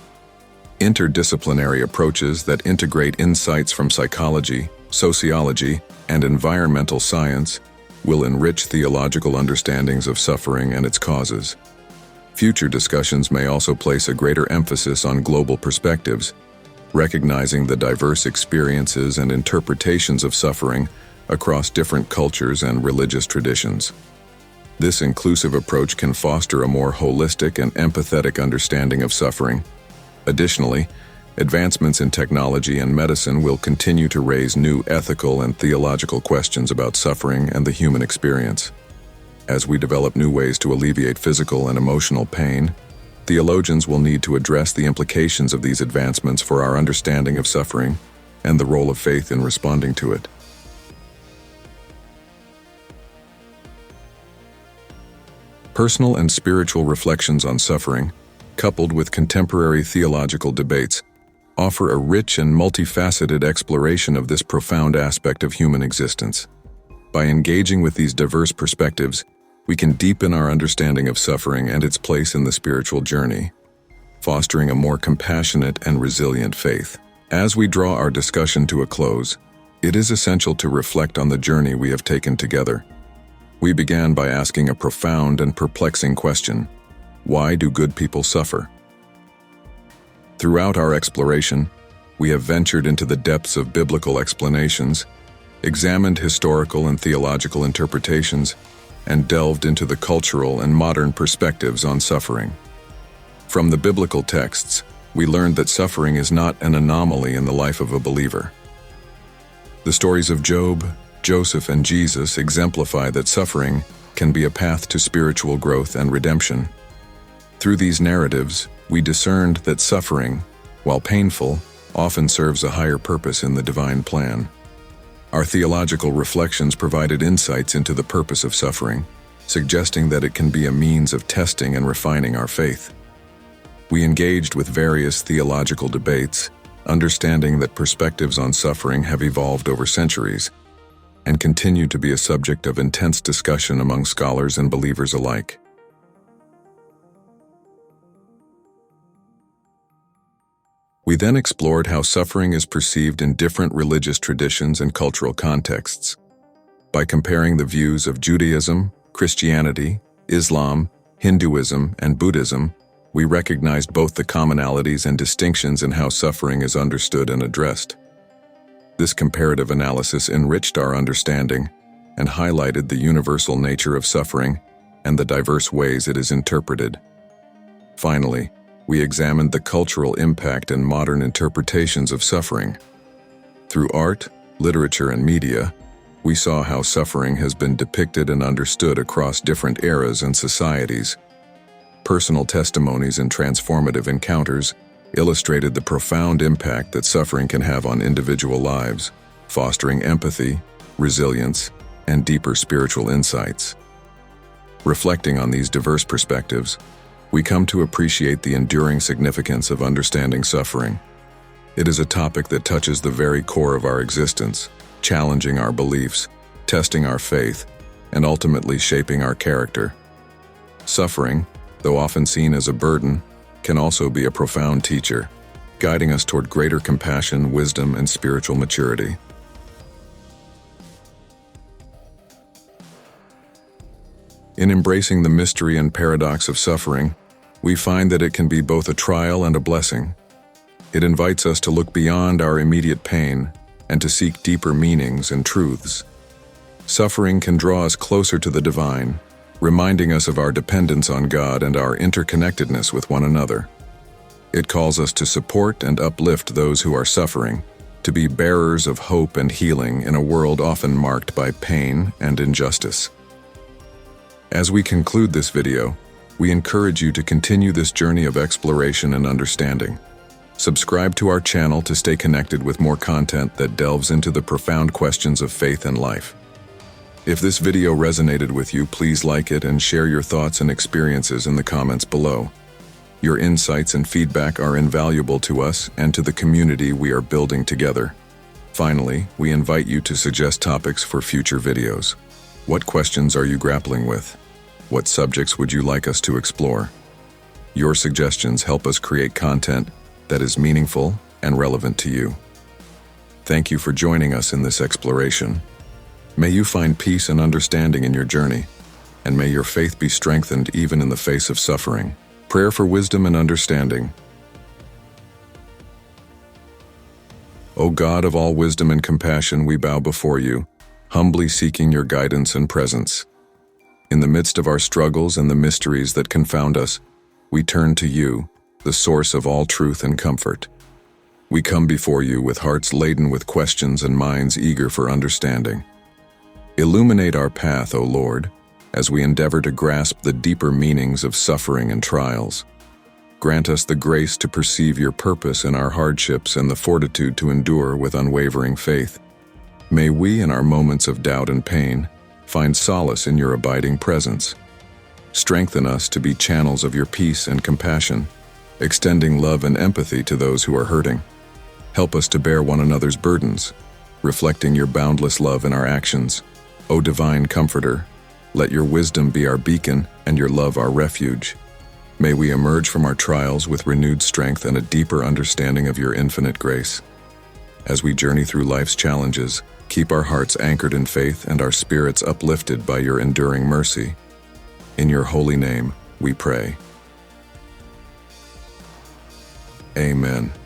Interdisciplinary approaches that integrate insights from psychology, sociology, and environmental science will enrich theological understandings of suffering and its causes. Future discussions may also place a greater emphasis on global perspectives, recognizing the diverse experiences and interpretations of suffering across different cultures and religious traditions. This inclusive approach can foster a more holistic and empathetic understanding of suffering. Additionally, advancements in technology and medicine will continue to raise new ethical and theological questions about suffering and the human experience. As we develop new ways to alleviate physical and emotional pain, theologians will need to address the implications of these advancements for our understanding of suffering and the role of faith in responding to it. Personal and spiritual reflections on suffering, coupled with contemporary theological debates, offer a rich and multifaceted exploration of this profound aspect of human existence. By engaging with these diverse perspectives, we can deepen our understanding of suffering and its place in the spiritual journey, fostering a more compassionate and resilient faith. As we draw our discussion to a close, it is essential to reflect on the journey we have taken together. We began by asking a profound and perplexing question: Why do good people suffer? Throughout our exploration, we have ventured into the depths of biblical explanations, examined historical and theological interpretations, and delved into the cultural and modern perspectives on suffering. From the biblical texts, we learned that suffering is not an anomaly in the life of a believer. The stories of Job, Joseph, and Jesus exemplify that suffering can be a path to spiritual growth and redemption. Through these narratives, we discerned that suffering, while painful, often serves a higher purpose in the divine plan. Our theological reflections provided insights into the purpose of suffering, suggesting that it can be a means of testing and refining our faith. We engaged with various theological debates, understanding that perspectives on suffering have evolved over centuries and continue to be a subject of intense discussion among scholars and believers alike. We then explored how suffering is perceived in different religious traditions and cultural contexts. By comparing the views of Judaism, Christianity, Islam, Hinduism, and Buddhism, we recognized both the commonalities and distinctions in how suffering is understood and addressed. This comparative analysis enriched our understanding and highlighted the universal nature of suffering and the diverse ways it is interpreted. Finally, we examined the cultural impact and modern interpretations of suffering. Through art, literature, and media, we saw how suffering has been depicted and understood across different eras and societies. Personal testimonies and transformative encounters illustrated the profound impact that suffering can have on individual lives, fostering empathy, resilience, and deeper spiritual insights. Reflecting on these diverse perspectives, we come to appreciate the enduring significance of understanding suffering. It is a topic that touches the very core of our existence, challenging our beliefs, testing our faith, and ultimately shaping our character. Suffering, though often seen as a burden, can also be a profound teacher, guiding us toward greater compassion, wisdom, and spiritual maturity. In embracing the mystery and paradox of suffering, we find that it can be both a trial and a blessing. It invites us to look beyond our immediate pain and to seek deeper meanings and truths. Suffering can draw us closer to the divine, reminding us of our dependence on God and our interconnectedness with one another. It calls us to support and uplift those who are suffering, to be bearers of hope and healing in a world often marked by pain and injustice. As we conclude this video, we encourage you to continue this journey of exploration and understanding. Subscribe to our channel to stay connected with more content that delves into the profound questions of faith and life. If this video resonated with you, please like it and share your thoughts and experiences in the comments below. Your insights and feedback are invaluable to us and to the community we are building together. Finally, we invite you to suggest topics for future videos. What questions are you grappling with? What subjects would you like us to explore? Your suggestions help us create content that is meaningful and relevant to you. Thank you for joining us in this exploration. May you find peace and understanding in your journey, and may your faith be strengthened even in the face of suffering. Prayer for wisdom and understanding. O God of all wisdom and compassion, we bow before you, humbly seeking your guidance and presence. In the midst of our struggles and the mysteries that confound us, we turn to you, the source of all truth and comfort. We come before you with hearts laden with questions and minds eager for understanding. Illuminate our path, O Lord, as we endeavor to grasp the deeper meanings of suffering and trials. Grant us the grace to perceive your purpose in our hardships and the fortitude to endure with unwavering faith. May we, in our moments of doubt and pain, find solace in your abiding presence. Strengthen us to be channels of your peace and compassion, extending love and empathy to those who are hurting. Help us to bear one another's burdens, reflecting your boundless love in our actions. O divine comforter, let your wisdom be our beacon and your love our refuge. May we emerge from our trials with renewed strength and a deeper understanding of your infinite grace. As we journey through life's challenges, keep our hearts anchored in faith and our spirits uplifted by your enduring mercy. In your holy name, we pray. Amen.